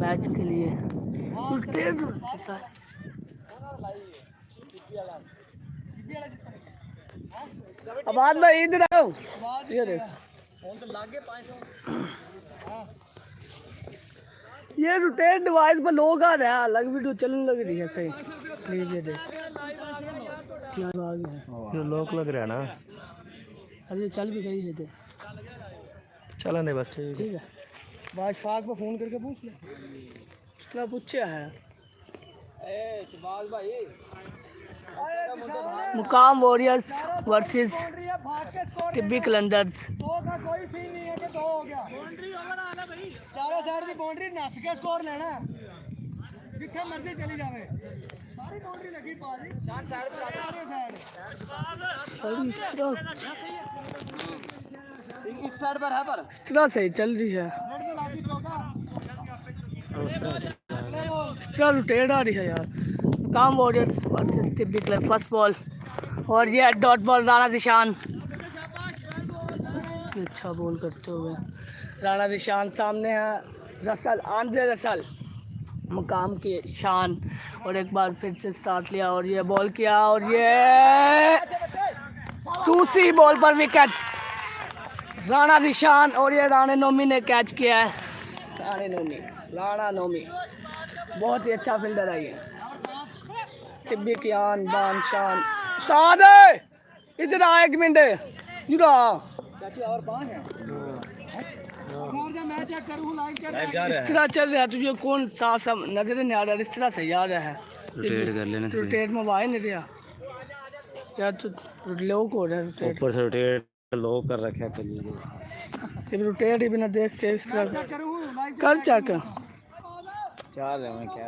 Match के लिए। आबाद भाई इधर आओ, ये देख ये रोटेट डिवाइस पर लोग आ रहे हैं, अलग वीडियो चलने लग रही है सही। प्लीज ये देख ये लॉक लग रहा है ना। अरे चल भी रही है तो चला नहीं बस ठीक ठीक है। बात फाक को फोन करके पूछ ले कितना पूछा है। मुकाम वॉरियर्स वर्सेस टिब्बी कलंदर्स। दो का कोई सीन नहीं है कि दो हो गया। बाउंड्री ओवर आ गया भाई, चारों साइड की बाउंड्री नस के स्कोर लेना है, जिथे मर्जी चली जावे, सारी बाउंड्री लगी पाजी चार साइड पे सारे साइड इस साइड पर है, पर इस तरह से चल रही है, रेड में लागी चौका, इस तरह रोटेट आ रही है यार। मुकाम warriors versus Tibbi club first ball और ये डॉट बॉल राणा निशान। अच्छा बॉल करते हुए राणा निशान सामने है, रसल आंद्रे रसल मुकाम की शान, और एक बार फिर से स्टार्ट लिया और ये बॉल किया और ये दूसरी बॉल पर विकेट राणा निशान, और ये राणा नोमी ने कैच किया है। राणा नोमी बहुत ही अच्छा फील्डर है ये। टिब्बी की आन बान शान साद इधर आ, एक मिनट इधर आ चाची और पांच है यार, जब मैं चेक करूं लाइव चेक इस तरह चल रहा है, तुझे कौन सा सब नजर नहीं आ रहा, इस तरह से याद है रोटेट कर लेना, रोटेट में वाई नहीं रहा यार, तू लोग हो रहा है रोटेट, ऊपर से रोटेट लॉक कर रखा है। चलिए फिर रोटेट ही बिना देख के इस तरह चेक करूं लाइव कर चेक। चार है मैं क्या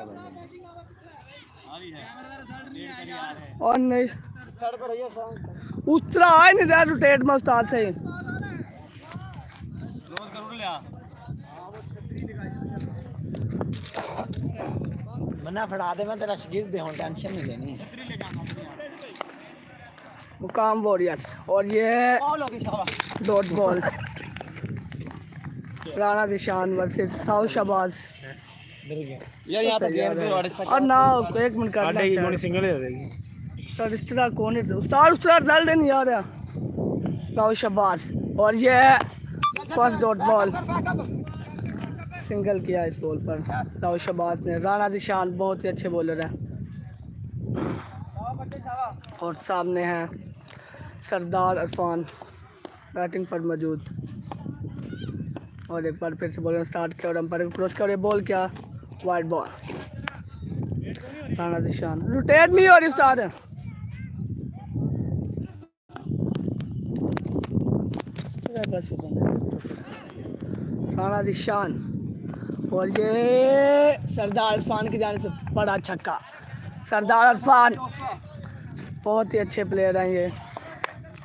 और नहीं साइड पर रहिए सर, उस तरह आ ही नहीं रहा रोटेट में उस्ताद से। मन्ना फड़ा दे, मैं तेरा शकीर दे हूं, टेंशन नहीं लेनी। मुकाम वॉरियर्स और ये डॉट बॉल राणा निशान वर्सेस साउथ शहबाज। यार यहां तो गेंद पे और ना एक मिनट करना है सिंगल हो जाएगी सर, इस तरह कौन है उस्ताद, उस तरह रिजल्ट नहीं आ रहा। साउथ शहबाज और ये फर्स्ट डॉट बॉल सिंगल किया इस बॉल पर साउथ शहबाज ने। राणा निशान बहुत ही अच्छे बॉलर हैं और सामने हैं सरदार इरफान बैटिंग पर मौजूद, और एक बार फिर से बॉलिंग स्टार्ट किया और अंपायर को क्रॉस कर बॉल किया, वाइड बॉल। राणा निशान रोटेट नहीं हो रही उस्ताद, राणा निशान और ये सरदार इरफान की जाने से बड़ा छक्का। सरदार इरफान बहुत ही अच्छे प्लेयर हैं ये,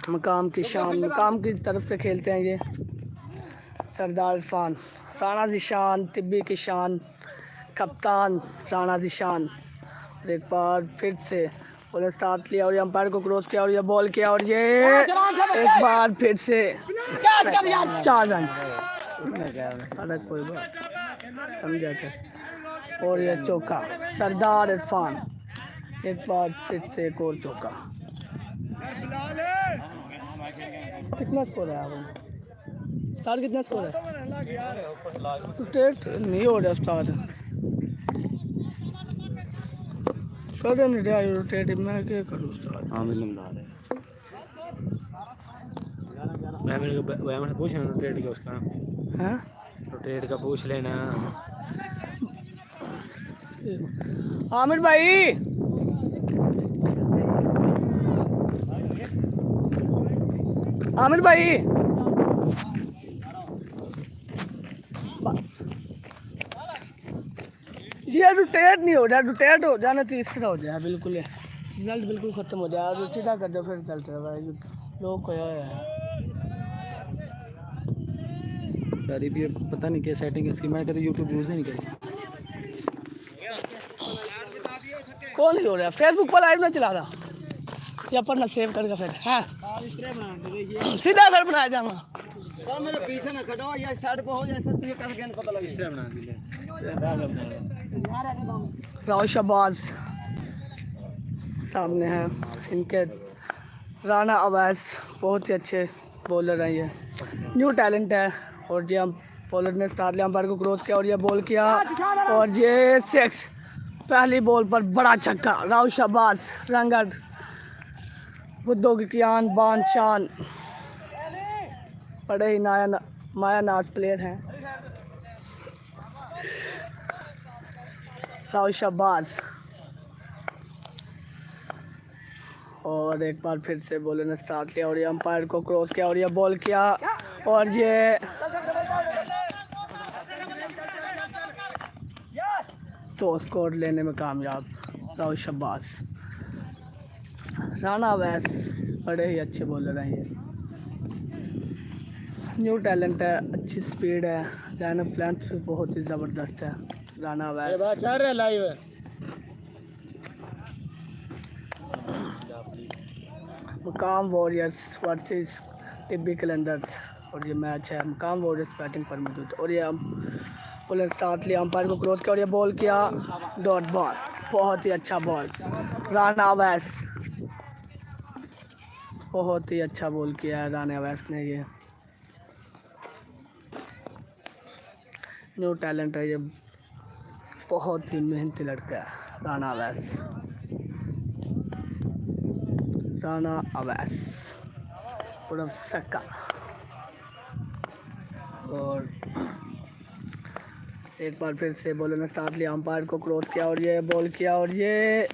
मुकाम की शान, मुकाम की तरफ से खेलते हैं ये सरदार इरफान। राणा निशान टिब्बी की शान, कप्तान राणा निशान, और एक बार फिर से बॉल स्टार्ट लिया और ये अंपायर को क्रॉस किया और ये बॉल किया और ये एक बार फिर से 4 रन। अरे कोई बात समझा कर, और ये चौका सरदार इरफान, एक बार फिर से एक और चौका। कितना स्कोर है आप उस्ताद, कितना स्कोर है? स्टेट नहीं हो रहा उस्ताद, कर नहीं रहा रोटेट, मैं क्या करूँ उस्ताद। हाँ मिल रहा है मैं पूछ लेना रोटेट का, उसका हैं रोटेट का पूछ लेना। आमिर भाई आमिर भाई ये रोटेट नहीं हो रहा, रोटेट हो जाना तो इस तरह हो जाए बिल्कुल, रिजल्ट बिल्कुल ख़त्म हो जाए और सीधा कर दो फिर रिजल्ट है भाई, लोग को है सारी भी पता नहीं क्या सेटिंग है इसकी, मैं कभी यूट्यूब यूज़ ही नहीं करता। कौन नहीं हो रहा, फेसबुक पर लाइव में चला रहा या पर ना सेव करके फिर है सीधा फिर बनाया जाऊँगा। सर मेरे पीछे ना खड़ो या साइड पे हो जैसे तुझे कैसे गेंद पता लगे तीसरा बना दिले राव शहबाज सामने हैं इनके। राना अवैस बहुत ही अच्छे बॉलर हैं ये, न्यू टैलेंट है। और ये हम बॉलर ने स्टार लिया, अंपायर को क्रॉस किया और ये बॉल किया और ये 6 पहली बॉल पर बड़ा छक्का। राव शहबाज रंगत बुद्दोगियान बान शान बड़े ही माया नाज प्लेयर हैं राव शहबाज। और एक बार फिर से बॉलर ने स्टार्ट लिया और ये अंपायर को क्रॉस किया और ये बॉल किया और ये तो स्कोर लेने में कामयाब राव शहबाज। राना अवैस बड़े ही अच्छे बॉलर हैं ये, न्यू टैलेंट है, अच्छी स्पीड है, लाइन ऑफ लेंथ भी बहुत ही ज़बरदस्त है। राना अवैस लाइव मुकाम वॉरियर्स वर्सेस टिब्बी कलंदर्स और ये मैच है। मुकाम वॉरियर्स बैटिंग पर मौजूद और ये हम बॉलर स्टार्ट लिया, अंपायर को क्रॉस किया और ये बॉल किया डॉट बॉल, बहुत ही अच्छा बॉल। राना अवैस बहुत ही अच्छा बॉल किया है राना अवैस ने, ये न्यू टैलेंट है, ये बहुत ही मेहनती लड़का है राना अवैस। राना अवैस उर्फ सक्का। और एक बार फिर से बॉलर ने स्टार्ट लिया, अंपायर को क्रॉस किया और ये बॉल किया और ये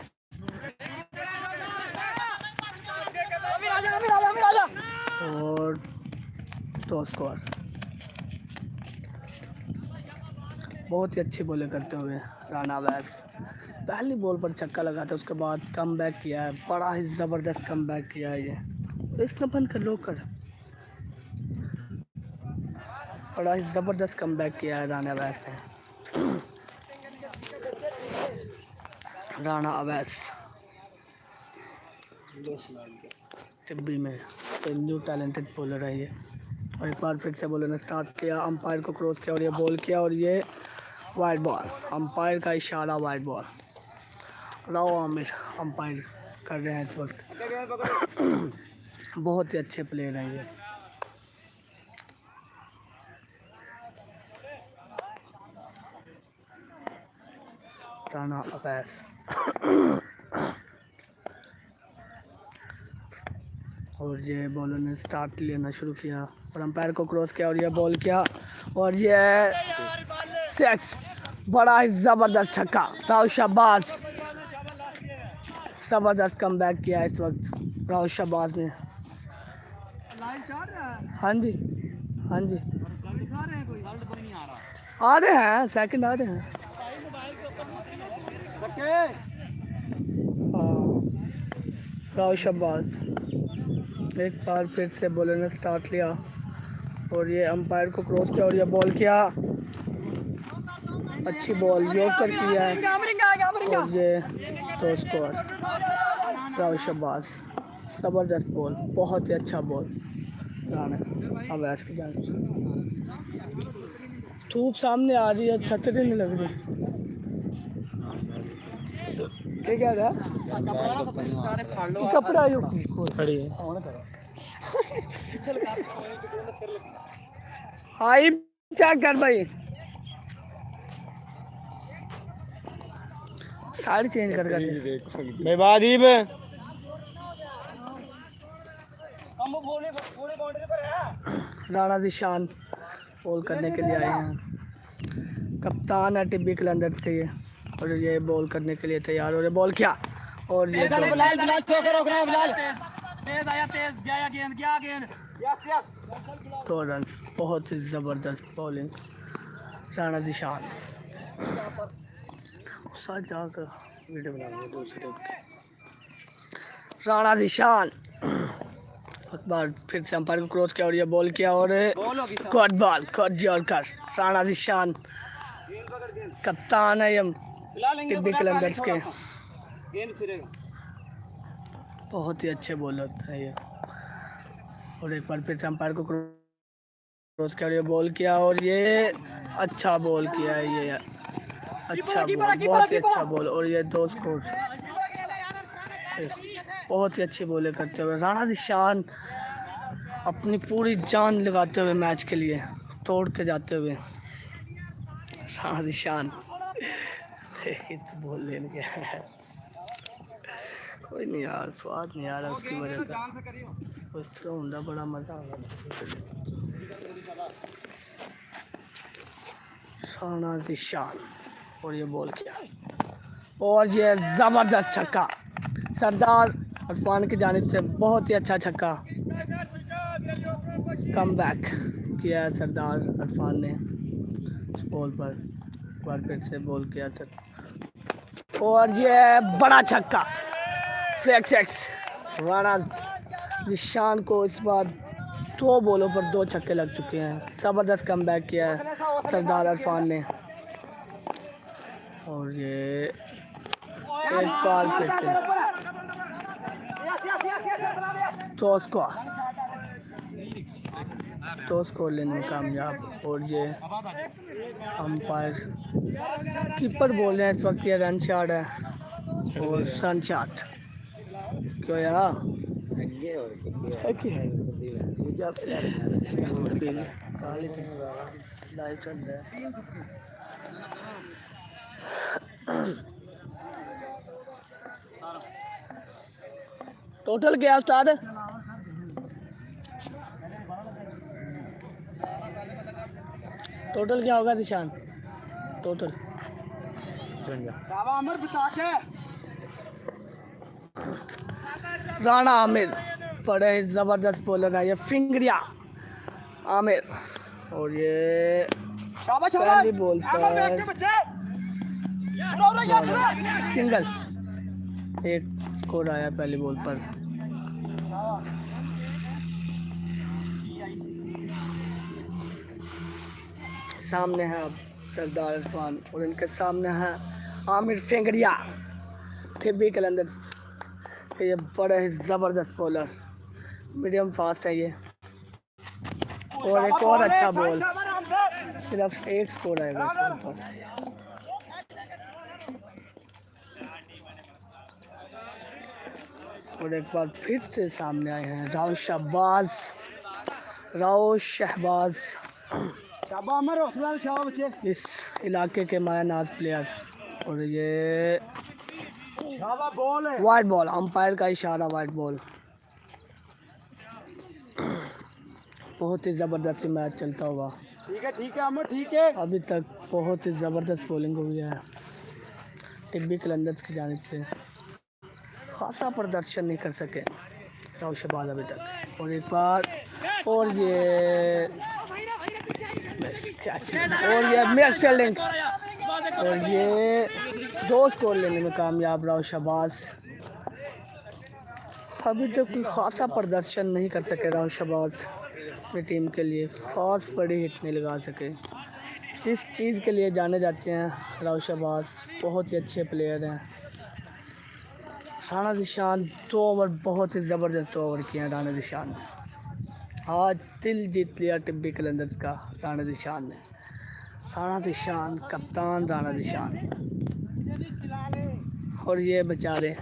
और तो स्कोर। बहुत ही अच्छी बॉलिंग करते हुए राना अवैस पहली बॉल पर छक्का लगा था, उसके बाद कम बैक किया है, बड़ा ही ज़बरदस्त कम बैक किया है ये। इसमें बंद कर लो कर, बड़ा ही ज़बरदस्त कम बैक किया है राना अवैस ने। राना अवैस टिब्बी में तो न्यू टैलेंटेड बॉलर है ये। और एक बार फिर से बॉलर ने स्टार्ट किया, अंपायर को क्रॉस किया और ये बॉल किया और ये वाइड बॉल, अंपायर का इशारा wide ball. Rao Aamir umpire कर रहे हैं इस वक्त। बहुत ही अच्छे प्लेयर हैं ये। राना अवैस और ये बॉलर ने स्टार्ट लेना शुरू किया और अंपायर को क्रॉस किया और ये बॉल किया और ये 6 बड़ा ही ज़बरदस्त छक्का। राव शहबाज ज़बरदस्त कम बैक किया इस वक्त राव शहबाज ने। लाइन चार रहा है हाँ जी हाँ जी दिखा रहे हैं कोई रिजल्ट तो नहीं आ रहा आ रहे हैं, सेकंड आ रहे हैं। सके हाँ राव शहबाज। एक बार फिर से बॉलर ने स्टार्ट लिया और ये अंपायर को क्रॉस किया और ये बॉल किया, अच्छी बॉल यॉर्कर किया है और ये तो स्कोर। राव शहबाज ज़बरदस्त बॉल, बहुत ही अच्छा बॉल राना अवैस की जान। धूप सामने आ रही है, छतरी नहीं लग रही। क्या कह रहा है कपड़ा जो खड़ी है हाई चेक कर भाई, साड़ी चेंज कर मैं बादीब हम वो पूरी बाउंड्री पर है। राणा निशान बॉल करने के लिए आए हैं, कप्तान है टिब्बी कलंदर्स के ये। और ये बॉल करने के लिए तैयार, और ये बॉल किया और ये बिलाल बिलाल चौके रोकना है बिलाल। तेज आया, तेज गया गेंद, गया गेंद। यस यस 2 रन, बहुत ही ज़बरदस्त बॉलिंग राणा निशान। साथ जाकर वीडियो बनाऊंगा दूसरे राणा निशान। एक बार फिर से अंपायर को क्रॉस किया और ये बॉल किया और cut ball cut yorker. Rana निशान कप्तान है ये टिब्बी कलंदर्स के, गेंद फिरेगा। बहुत ही अच्छे बॉलर थे ये। और एक बार फिर से अंपायर को क्रॉस कर बॉल किया और ये अच्छा बॉल किया है, ये अच्छा बॉल, बहुत ही अच्छा बॉल। और ये 2 स्कोर, बहुत ही अच्छी बॉलें करते हुए राणा निशान अपनी पूरी जान लगाते हुए मैच के लिए तोड़ के जाते हुए। राणा निशान बॉल लेने के कोई नहीं यार, स्वाद नहीं आ रहा उसकी वजह से। उस तरह होता बड़ा मजा आ रहा। राणा निशान और ये बॉल किया और ये जबरदस्त छक्का सरदार इरफान की जानिब से, बहुत ही अच्छा छक्का। कम बैक किया है सरदार इरफान ने इस बॉल पर, एक बार फिर से बॉल किया सर। और ये बड़ा छक्का फ्लैग सेक्स। राणा निशान को इस बार 2 बॉलों पर 2 छक्के लग चुके हैं। ज़बरदस्त कम बैक किया है सरदार इरफान ने। और ये एक बार फिर से तो स्कोर लेने में कामयाब। और ये अंपायर कीपर बोल रहे हैं इस वक्त, ये रन शॉट है और रन शॉट क्यों यार लाइव चल रहा है। टोटल क्या उस्ताद? टोटल क्या होगा निशान? टोटल राणा आमिर बड़े ज़बरदस्त बॉलर है ये, फिंगरिया आमिर। और ये पहली बॉल पर सिंगल, एक स्कोर आया पहली बॉल पर। सामने है अब सरदार इरफान और इनके सामने है आमिर फिंगरिया, टिब्बी कलंदर। ये बड़ा ही ज़बरदस्त बॉलर, मीडियम फास्ट है ये। और एक और अच्छा बॉल, सिर्फ एक स्कोर आएगा इस बॉल पर। और एक बार फिर से सामने आए हैं राव शहबाज, इस इलाके के मायानाज प्लेयर। और ये वाइट बॉल, अंपायर का इशारा, वाइट बॉल। बहुत ही ज़बरदस्त मैच चलता हुआ। ठीक है अमर, ठीक है। अभी तक बहुत ही ज़बरदस्त बॉलिंग हुई है टिब्बी कलंदर्स की जानिब से। खासा प्रदर्शन नहीं कर सके राव शहबाज अभी तक। और एक बार और ये मिस फील्डिंग और ये 2 स्कोर लेने में कामयाब राव शहबाज। अभी तक कोई खासा प्रदर्शन नहीं कर सके राव शहबाज अपनी टीम के लिए, खास बड़ी हिट नहीं लगा सके। जिस चीज़ के लिए जाने जाते हैं राव शहबाज, बहुत ही अच्छे प्लेयर हैं। राणा निशान 2 ओवर, बहुत ही ज़बरदस्त 2 ओवर किए हैं राणा निशान ने। आज दिल जीत लिया टिब्बी कलंदर्स का राणा निशान ने। राणा निशान, कप्तान राणा निशान। और ये बेचारे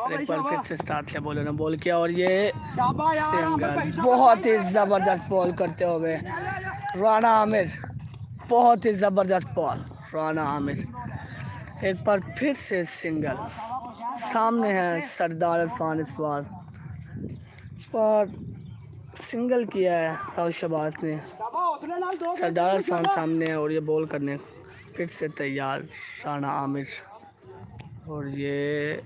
एक बार फिर से स्टार्ट किया, बॉलर ने बॉल किया और ये सिंगल, बहुत ही ज़बरदस्त बॉल करते हुए राणा आमिर, बहुत ही ज़बरदस्त बॉल राणा आमिर। एक बार फिर से सिंगल। सामने है सरदार इरफान, इस बार सिंगल किया है राव शहबाज ने। सरदार इरफान सामने है और ये बॉल करने फिर से तैयार राणा आमिर। और ये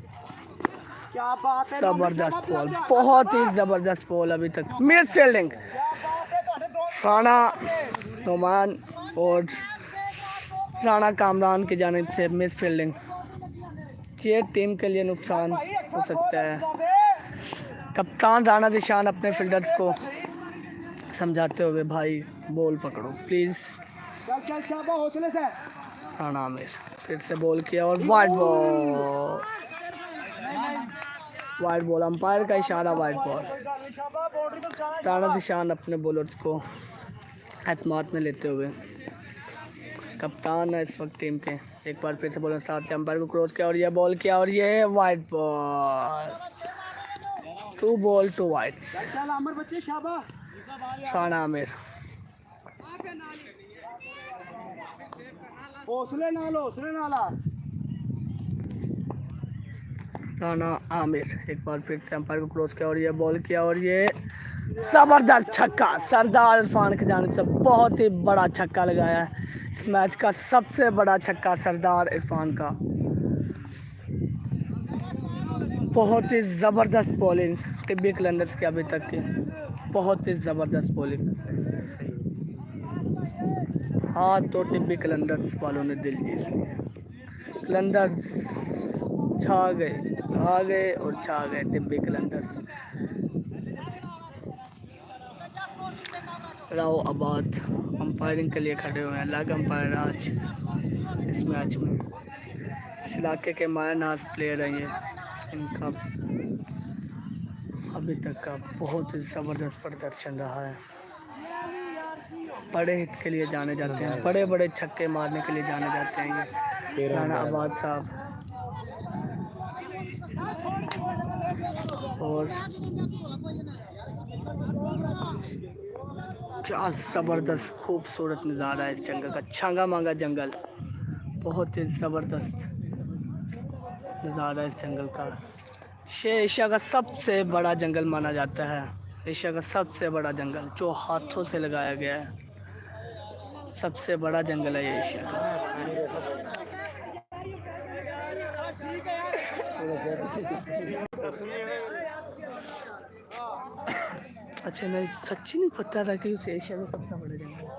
ज़बरदस्त बॉल, बहुत ही ज़बरदस्त बॉल। अभी तक मिस फील्डिंग राणा नोमान और राणा कामरान की जानिब से मिस फील्डिंग। ये टीम के लिए नुकसान हो सकता है। कप्तान राणा निशान अपने फील्डर्स को समझाते हुए, भाई बॉल पकड़ो प्लीज़। राणा आमिर फिर से बॉल किया और wide ball, wide ball, umpire का इशारा, वाइड बॉल। राणा दिशान अपने बॉलर्स को एतमाद में लेते हुए कप्तान है इस वक्त टीम के। एक बार फिर से बॉलर साथ के अंपायर को क्रॉस किया और ये बॉल किया और ये wide ball. 2 ball 2 wides. Rana Aamir. Rana Aamir एक बार फिर से अंपायर को क्रॉस किया और ये बॉल किया और ये जबरदस्त छक्का। सरदार इरफान की जानिब से बहुत ही बड़ा छक्का लगाया है। इस मैच का सबसे बड़ा छक्का सरदार इरफान का। बहुत ही ज़बरदस्त बॉलिंग टिब्बी कलंदर्स की अभी तक की, बहुत ही ज़बरदस्त बॉलिंग। हाँ तो टिब्बी कलंदर्स वालों ने दिल जीत लिया। कलंदर्स छा गए, आ गए और छा गए टिब्बी कलंदर्स। राव आबाद अंपायरिंग के लिए खड़े हुए हैं। लग अंपायर आज इस मैच में इस इलाके के माया नाज प्लेयर हैं ये। इनका अभी तक का बहुत ही ज़बरदस्त प्रदर्शन रहा है। बड़े हिट के लिए जाने जाते हैं, बड़े बड़े छक्के मारने के लिए जाने जाते हैं ये राणा आबाद साहब। और क्या ज़बरदस्त खूबसूरत नज़ारा है इस जंगल का, छांगा मांगा जंगल। बहुत ही ज़बरदस्त नज़ारा है इस जंगल का। ये एशिया का सबसे बड़ा जंगल माना जाता है। एशिया का सबसे बड़ा जंगल जो हाथों से लगाया गया है, सबसे बड़ा जंगल है ये एशिया का। अच्छा नहीं, सच्ची नहीं पता था कि उस एशिया का सबसे बड़ा जंगल है।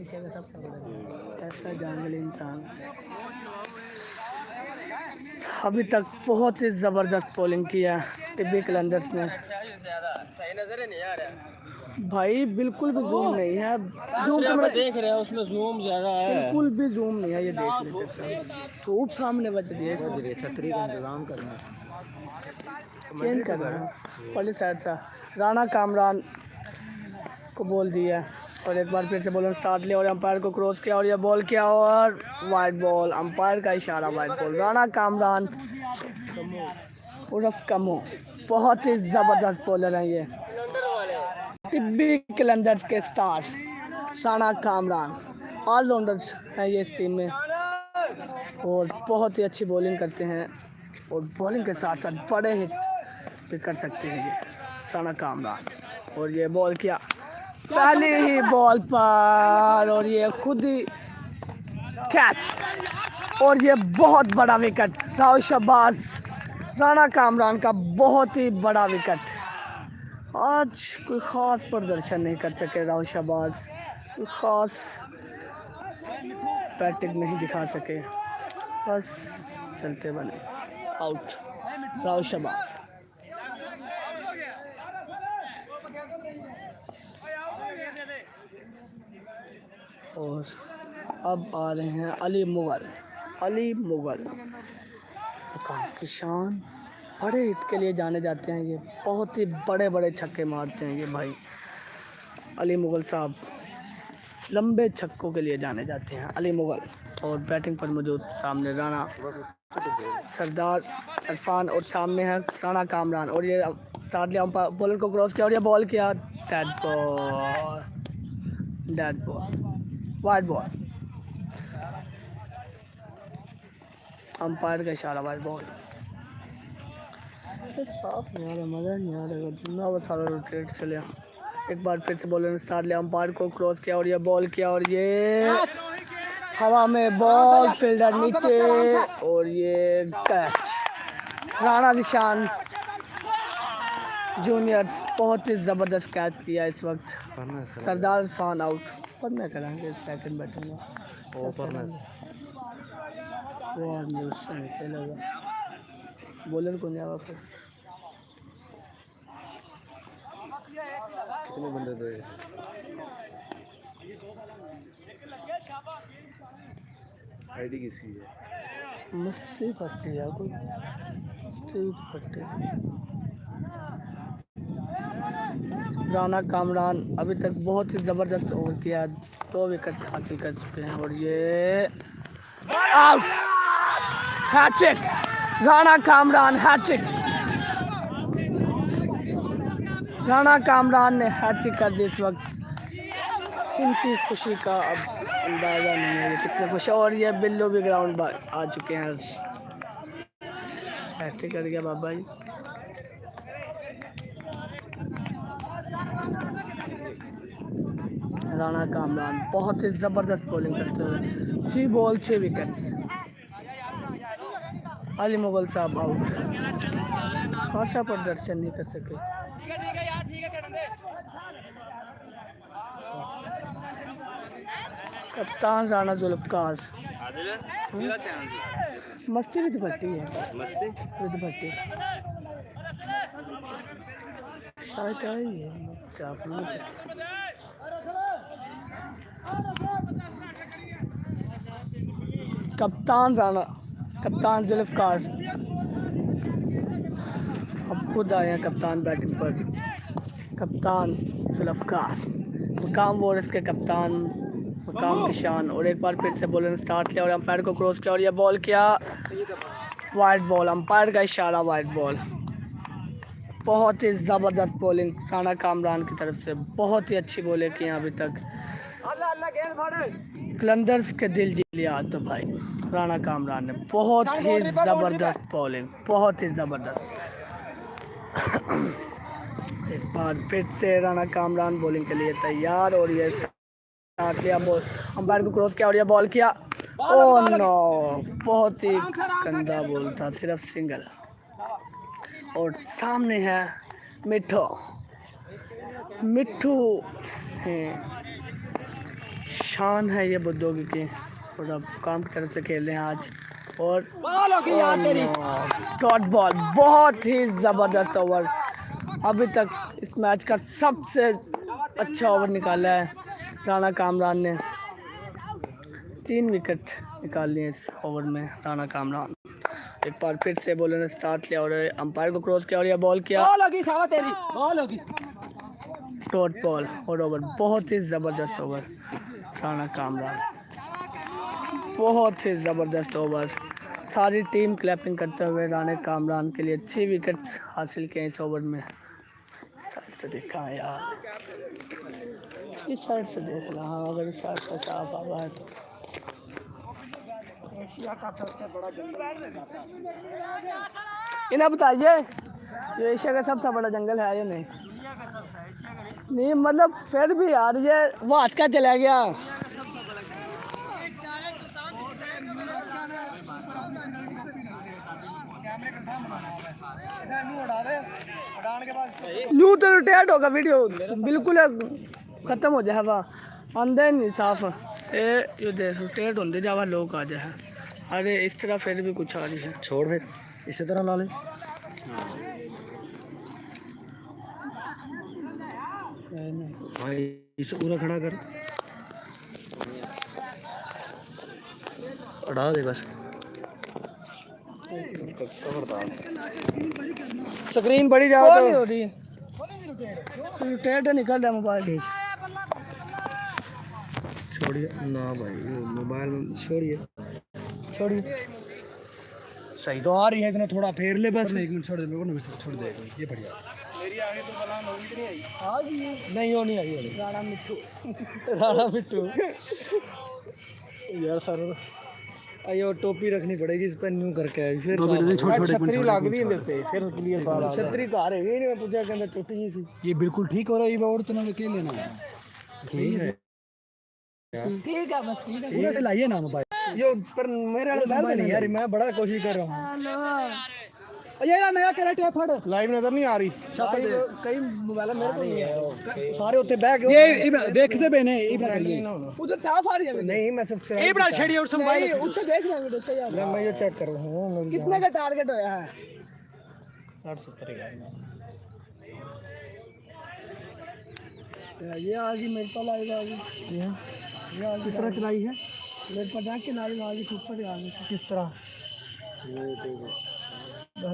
एशिया का सबसे बड़ा जंगल, ऐसा जंगल इंसान। अभी तक बहुत ही ज़बरदस्त बॉलिंग किया टिब्बी कलंदर्स ने। भाई बिल्कुल भी जूम नहीं है, जूम तो मैं देख रहे हैं उसमें जूम ज़्यादा है। बिल्कुल भी जूम नहीं है, ये देख लेते। धूप सामने बच रही है, छतरी का इंतजाम करना चेंज करना है पहले साइड से। राणा कामरान को बोल दिया और एक बार फिर से बॉलर स्टार्ट लिया और अंपायर को क्रॉस किया और ये बॉल किया और वाइड बॉल। अंपायर का इशारा, वाइड बॉल। राणा कामरान उर्फ कमो बहुत ही ज़बरदस्त बॉलर हैं ये। टिब्बी कलंदर्स के स्टार राणा कामरान ऑलराउंडर हैं ये इस टीम में और बहुत ही अच्छी बॉलिंग करते हैं और बॉलिंग के साथ साथ बड़े हिट भी कर सकते हैं ये राणा कामरान। और ये बॉल किया पहली ही बॉल पर और ये खुद ही कैच और ये बहुत बड़ा विकेट। राव शहबाज राणा कामरान का बहुत ही बड़ा विकेट। आज कोई ख़ास प्रदर्शन नहीं कर सके राव शहबाज, कोई ख़ास बैटिंग नहीं दिखा सके, बस चलते बने। आउट राव शहबाज। और अब आ रहे हैं अली मुगल। अली मुगल मुकाम की शान, बड़े हिट के लिए जाने जाते हैं ये, बहुत ही बड़े बड़े छक्के मारते हैं ये भाई। अली मुगल साहब लंबे छक्कों के लिए जाने जाते हैं, अली मुगल। और बैटिंग पर मौजूद सामने राणा सरदार इरफान और सामने है राणा कामरान और ये स्टार्ट लिया, बॉलर को क्रॉस किया और ये बॉल किया dead ball, dead ball, wide ball. Umpire का इशारा, वाइड बॉल। साफ नहीं आ रहा, मज़ा नहीं आ रहा, ना वो सारा रोटेट चले। एक बार फिर से बॉलर ने स्टार्ट लिया, अंपायर को क्रॉस किया और ये बॉल किया और ये हवा में बॉल, फील्डर नीचे और ये कैच। राणा दिशान जूनियर्स बहुत ही ज़बरदस्त कैच किया इस वक्त। सरदार इरफान आउट। पढ़ना कराएंगे सेकंड बैटिंग में वो न्यूज़ से लगा बॉलर को नहीं आवा फिर। कितने बंदे थे? आईडी किसकी है? मस्ती पट्टी है कोई मस्ती पट्टी। राना कामरान अभी तक बहुत ही ज़बरदस्त ओवर किया, 2 विकेट हासिल कर चुके हैं और ये out. Hat trick, Rana Kamran hat trick. Rana Kamran ने हैट्रिक कर दी। इस वक्त इनकी खुशी का अब अंदाज़ा नहीं है ये कितने खुश है। और ये बिल्लू भी ग्राउंड आ चुके हैं। हैट्रिक कर गया बाबा जी। राना कामरान बहुत ही ज़बरदस्त बॉलिंग करते हुए 3 बॉल 6 विकेट्स। अली मुगल साहब आउट, खासा प्रदर्शन नहीं कर सके। कप्तान राणा जुल्फकार मस्ती भी दुपट्टी है, मस्ती भी दुपट्टी शायद क्या ही है क्या कप्तान राणा, कप्तान जुल्फकार अब खुद आए हैं कप्तान बैटिंग पर। कप्तान जुल्फकार मकाम वॉरिस के कप्तान, मकाम की शान। और एक बार फिर से बॉलर स्टार्ट किया और अंपायर को क्रॉस किया और यह बॉल किया वाइड बॉल। अंपायर का इशारा वाइड बॉल। बहुत ही ज़बरदस्त बॉलिंग राना कामरान की तरफ से, बहुत ही अच्छी बॉलिंग की अभी तक। कलंदर्स के दिल जीत लिया तो भाई राना कामरान ने, बहुत ही ज़बरदस्त बॉलिंग, बहुत ही ज़बरदस्त। एक बार फिर से राना कामरान बॉलिंग के लिए तैयार और ये स्टार्ट लिया बॉल, अंपायर को क्रॉस किया और ये बॉल किया। ओह नो, बहुत ही गंदा बॉल था, सिर्फ सिंगल। और सामने है मिठू, मिठू है शान है ये बुद्दोगी की और अब काम की तरफ से खेल रहे हैं आज। और डॉट बॉल, बहुत ही ज़बरदस्त ओवर। अभी तक इस मैच का सबसे अच्छा ओवर निकाला है राना कामरान ने। 3 विकेट निकाल लिए इस ओवर में राना कामरान। एक बार फिर से बॉलर ने स्टार्ट लिया और अंपायर को क्रॉस किया और यह बॉल किया डॉट बॉल और ओवर। बहुत ही ज़बरदस्त ओवर राना कामरान, बहुत ही ज़बरदस्त ओवर। सारी टीम क्लैपिंग करते हुए राना कामरान के लिए 6 विकेट हासिल किए इस ओवर में। साइड से देखा है यार, इस साइड से देख रहा हूँ, अगर इस साइड से साफ हवा है तो। इन्हें बताइए ये एशिया का सबसे बड़ा जंगल है या नहीं? नहीं मतलब फिर भी यार ये वास का चला गया। न्यू तो रिटायर्ड होगा वीडियो बिल्कुल खत्म हो जाए हवा अंदर नहीं साफ। ये देख रोटेट होते जावा लोग आ जाए। अरे इस तरह फिर भी कुछ आ रही है, छोड़ फिर इसी तरह ला ले। भाई इसे पूरा खड़ा कर, उड़ा दे बस। स्क्रीन बड़ी जाओ तो नहीं हो रही है, रोटेट निकल रहा है मोबाइल। छोड़िए ना भाई, मोबाइल छोड़िए छोड़िए। सही तो आ रही है, इतना थोड़ा फेर ले बस। 1 मिनट छोड़ दे, मेरे को छोड़ दे, ये बढ़िया। मेरी आ रही तो बलान होगी नहीं आई? आ गई नहीं, हो नहीं आई। राणा मिट्टू राणा मिट्टू यार सर अयो टोपी रखनी पड़ेगी इस पर न्यू करके फिर छतरी लाग दी देते फिर क्लियर बात आ छतरी तो आ रही है। मैं पूछा के अंदर टूटी सी, ये बिल्कुल ठीक हो रहा है। और तो ना के लेना है, सही है ठीक है बस ठीक है। पूरा से लाइए ना मोबाइल यो पर मेरे वाला नहीं यार, मैं बड़ा कोशिश कर रहा हूं। ये ना नया कैरेक्टर फड़ लाइव नजर नहीं आ रही। कई मोबाइल मेरे को नहीं है, सारे उत्ते बैग ये देखते पे ने ये करिए उधर साफ आ रही है नहीं। मैं सबसे ये बड़ा छेड़ी और संभाल उससे देख रहा हूं सही यार। मैं ये चेक कर रहा हूं कितने का टारगेट होया है? 60-70 ये आ गई मेरे पास लाइव आ गई। ये किस तरह चलाई है? मेरे पास जाके नारी आ गई ऊपर आ गई। किस तरह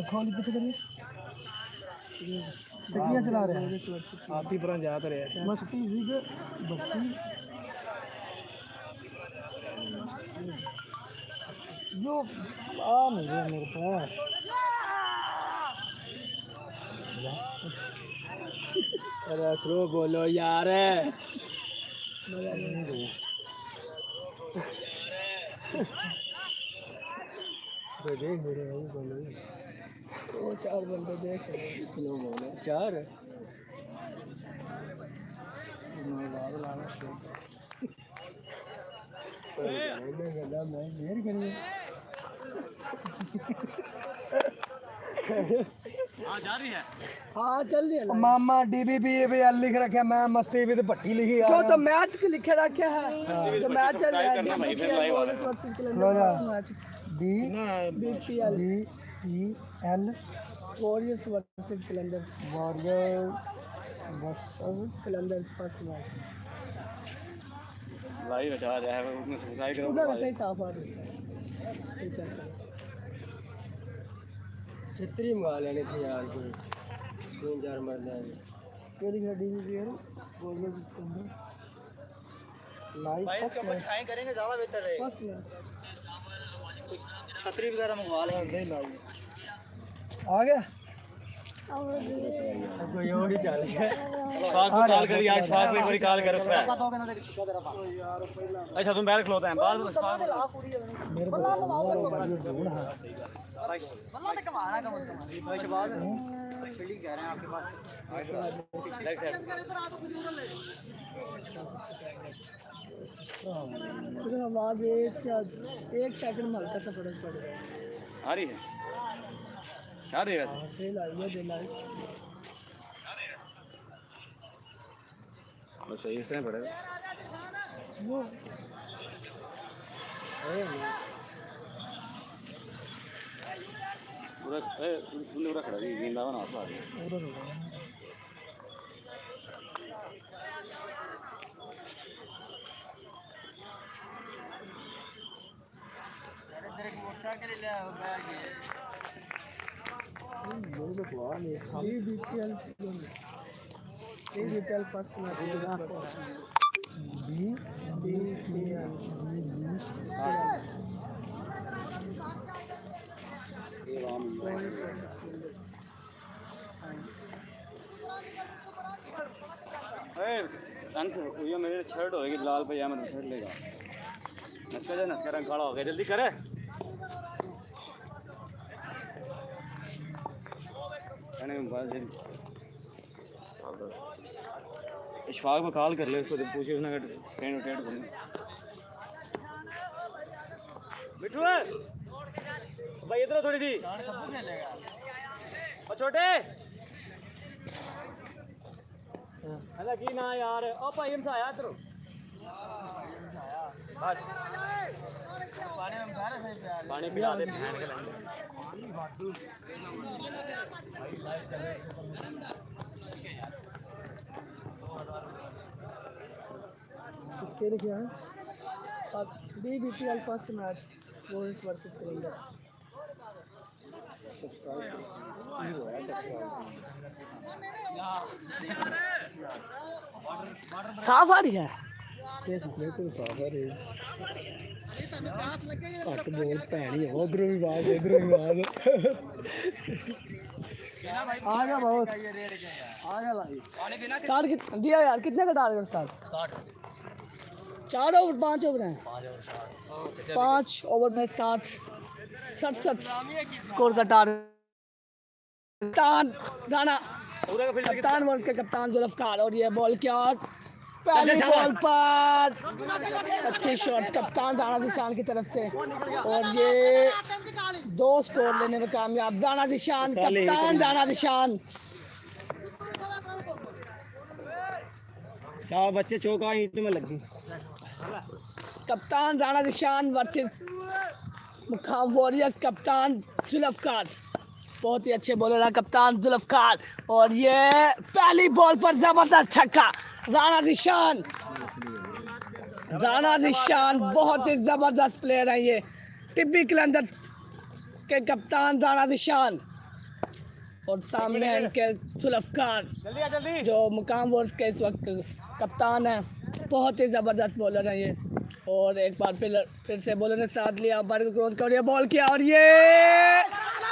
खोली पीछे करिए कितनियां चला रहे हैं हाथी पर जात रहे मस्ती विद भक्ति जो आ नहीं रहे मेरे पास अरे स्लो बोलो यार देख मेरे बोलो वो 4 बंदे देख रहे हैं। स्लो बोलो 4 हाँ चल रही है लाइन। मामा डीबीपी लिख रखे मैं मस्ती विद भट्टी लिखी जो तो मैच के लिखे रखे हैं जो मैच चल रहा है warriors versus match the BPL B E L warriors versus Qalandar warrior versus Qalandar first match भाई बचा रहा है उसमें सुसाइड उधर वैसे ही साफ आ रही है छतरी मंगा लेने थे यार कोई 3-4 मरना है क्या लिखा DBP warrior live first match करेंगे ज़्यादा बेहतर है फर्स्ट मैच छतरी वगैरह मंगवा लेंगे आ गया कोई और ही चल फाक को कॉल करिए आज फाक में कोई कॉल करो उसमें अच्छा तुम बैठ खलोते हैं बाद में मेरे को ढूंढ है वल्ला तो कमाना कम से कम भाई बाद फील्डिंग कह रहे हैं आपके पास फिर आवाज एक सेकंड में हल्का सा फर्क पड़ेगा आ रही है आ रही है वैसे सही लाई है दे लाई बस सही इस तरह पड़ेगा वो पूरा तूने पूरा खड़ा रही गेंद आवा ना आ रही है उधर हो बीपीएल फर्स्ट मैच बीपीएल रंग से ये मेरे शर्ट होगी लाल पजामा में शर्ट लेगा नस्का रंग काला हो गया जल्दी करे इशफाक को कॉल कर ले उसको पूछे उसने स्टैंड उटेंड करना मिठू भाई इधर थोड़ी सी और छोटे अरे की ना यार ओ भाई हमसे आया इधर बस पानी पिला दे बहन के लंगे किसके लिखे हैं BPL first match warriors versus Qalandar साफ आ रही है बिल्कुल साफ है रे घट बोल भैनी हो उधर भी बात इधर भी बात आ गया बहुत आ गया लाइव स्टार्ट दिया यार कितने का टारगेट स्टार्ट 4 ओवर 5 ओवर हैं 5 ओवर में स्टार्ट 67 स्कोर का टारगेट कप्तान राणा कप्तान वर्ल्ड के कप्तान जुल्फकार और ये बॉल क्या पहली बॉल पर अच्छे शॉट कप्तान राणा निशान की तरफ से और ये 2 स्कोर लेने में कामयाब राणा निशान कप्तान राणा निशान क्या बच्चे चौका ईंट में लगी कप्तान राणा निशान वर्सेस मुकाम वॉरियर्स कप्तान जुल्फकार बहुत ही अच्छे बॉलर है कप्तान जुल्फकार और ये पहली बॉल पर जबरदस्त छक्का राणा निशान बहुत ही जबरदस्त प्लेयर है ये टिब्बी कलंदर के कप्तान राणा दिशान और सामने है इनके जुल्फकार जल्दी आ जल्दी। जो मुकाम वॉर्स के इस वक्त कप्तान है। बहुत ही ज़बरदस्त बॉलर है ये। और एक बार फिर से बॉलर ने साथ लिया, अंपायर को क्रॉस कर बॉल किया और ये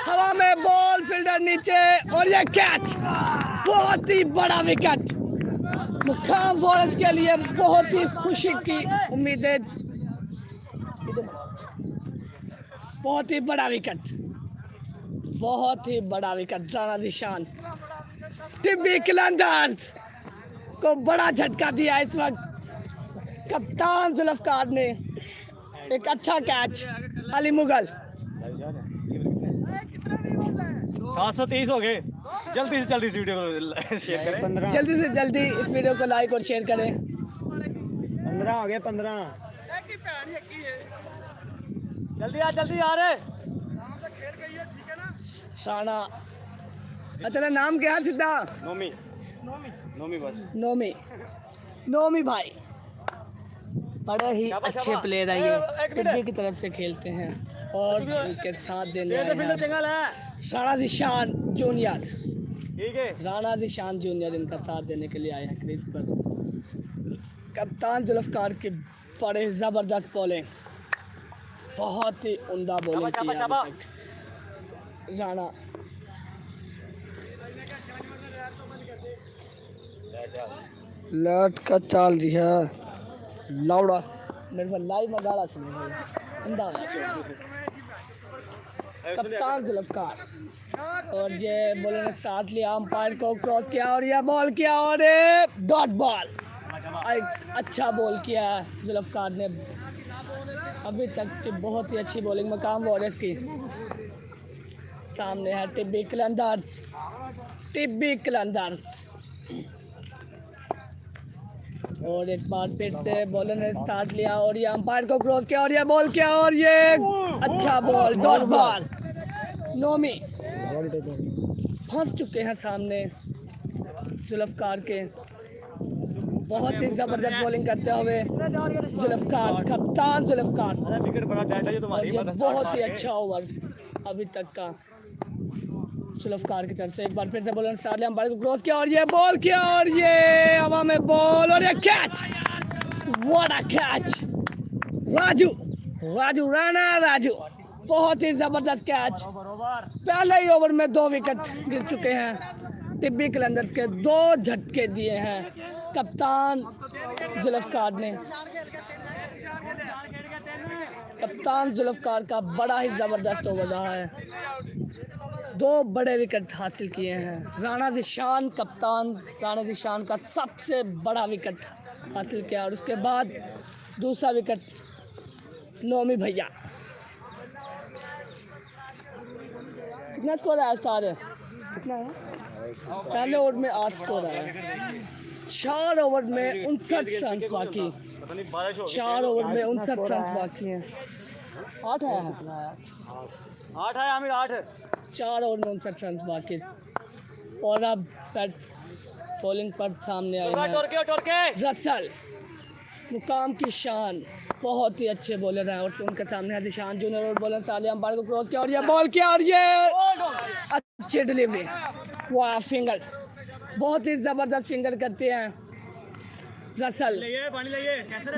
हवा में बॉल, फील्डर नीचे और ये कैच। बहुत ही बड़ा विकेट मुकाम वॉर्स के लिए, बहुत ही खुशी की उम्मीदें। बहुत ही बड़ा विकेट, बहुत ही बड़ा विकेट। राणा दिशान टिब्बी कलंदर्स को बड़ा झटका दिया इस वक्त। कप्तान जुल्फकार ने एक अच्छा कैच। अली मुगल 730 हो गए। जल्दी से वीडियो को शेयर करें। जल्दी से जल्दी इस वीडियो को लाइक और शेयर करें। 15 हो गए 15। जल्दी आ रहे। राणा, तेरा नाम क्या है सिद्धा? नोमी बस। नोमी भाई बड़े ही अच्छे प्लेयर है ये। टिब्बी की तरफ से खेलते हैं और उनके साथ देने आए हैं राणा दिशान जूनियर। ठीक है, राणा दिशान जूनियर इनका साथ देने के लिए आए हैं क्रीज पर। कप्तान जुल्फकार की बड़े ज़बरदस्त बॉलिंग, बहुत ही उम्दा बॉलिंग की है अभी तक राणा। लट का चाल रही है लाउडा मेरे पर लाइव में गाड़ा सुने कप्तान जुल्फकार और ये बॉलर ने स्टार्ट लिया, अंपायर को क्रॉस किया और ये बॉल किया और डॉट बॉल। एक अच्छा बॉल किया है जुल्फकार ने। अभी तक की बहुत ही अच्छी बॉलिंग मुकाम वॉरियर्स की। सामने है टिब्बी कलंदर्स और एक बार फिर से बॉलर ने स्टार्ट लिया और ये अंपायर को क्रॉस किया और ये बॉल किया और ये अच्छा बॉल, डॉट बॉल। नोमी फंस चुके हैं सामने जुल्फकार के। बहुत ही जबरदस्त बॉलिंग करते हुए जुल्फकार, कप्तान जुल्फकार। विकेट बड़ा डेट है ये तुम्हारी। ये बहुत ही अच्छा ओवर अभी तक का जुल्फकार की तरफ से। एक बार फिर से बॉलर ने स्टार्ट लिया, अंपायर को क्रॉस किया और ये बॉल किया और ये हवा में बॉल और ये catch. What a catch. Raju Rana बहुत ही जबरदस्त कैच। पहले ही ओवर में 2 विकेट गिर चुके हैं। टिब्बी कलंदर्स के 2 झटके दिए हैं कप्तान जुल्फकार ने। कप्तान जुल्फकार का बड़ा ही जबरदस्त ओवर रहा है। 2 बड़े विकेट हासिल किए हैं राणा दिशान। कप्तान राणा दिशान का सबसे बड़ा विकेट हासिल किया और उसके बाद दूसरा विकेट नोमी भैया। कितना स्कोर है आज? कितना है? पहले ओवर में 8 स्कोर आया। 4 ओवर में 59 रन बाकी। 4 ओवर में 59 रन बाकी हैं। 8 आया है। 8 है आमिर, 8। 4 ओवर में 59 रन बाकी। और अब बॉलिंग पर सामने आए हैं रसल, मुकाम की शान। बहुत ही अच्छे बॉलर हैं और उनके सामने है दिशान जूनियर और बॉलर साले। अंपायर को क्रॉस किया और ये बॉल किया और ये अच्छी डिलीवरी। वाह, फिंगर बहुत ही ज़बरदस्त फिंगर करते हैं रसल।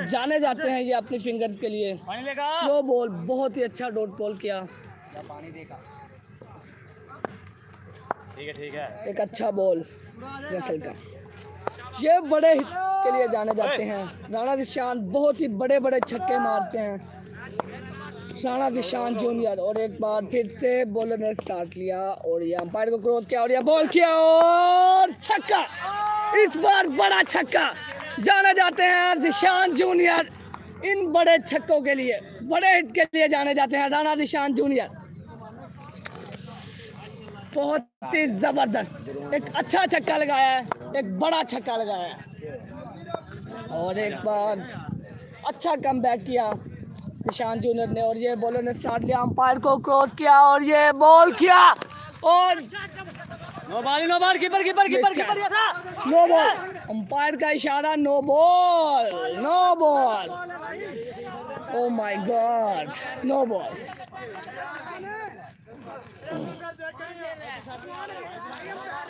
जाने जाते हैं ये अपनी फिंगर्स के लिए। स्लो बॉल, बहुत ही अच्छा डॉट बॉल किया। ठीक है। एक अच्छा बॉल रसल का। ये बड़े हिट के लिए जाने जाते हैं। राणा दिशान बहुत ही बड़े छक्के मारते हैं राणा दिशान जूनियर। और एक बार फिर से बॉलर ने स्टार्ट लिया और ये अंपायर को क्रॉस किया और ये बॉल किया और छक्का। इस बार बड़ा छक्का। जाने जाते हैं दिशान जूनियर। इन बड़े छक्कों के लिए, बड़े हिट के लिए जाने जाते हैं राणा दिशान जूनियर। बहुत ही जबरदस्त एक अच्छा छक्का लगाया है, एक बड़ा छक्का लगाया है और एक बार अच्छा कमबैक किया दिशान जूनियर ने। और ये बॉलर ने स्टार्ट लिया, अंपायर को क्रॉस किया और ये बॉल किया और नो बॉल। कीपर था। No ball. अंपायर का इशारा, no ball. Oh my God, no ball.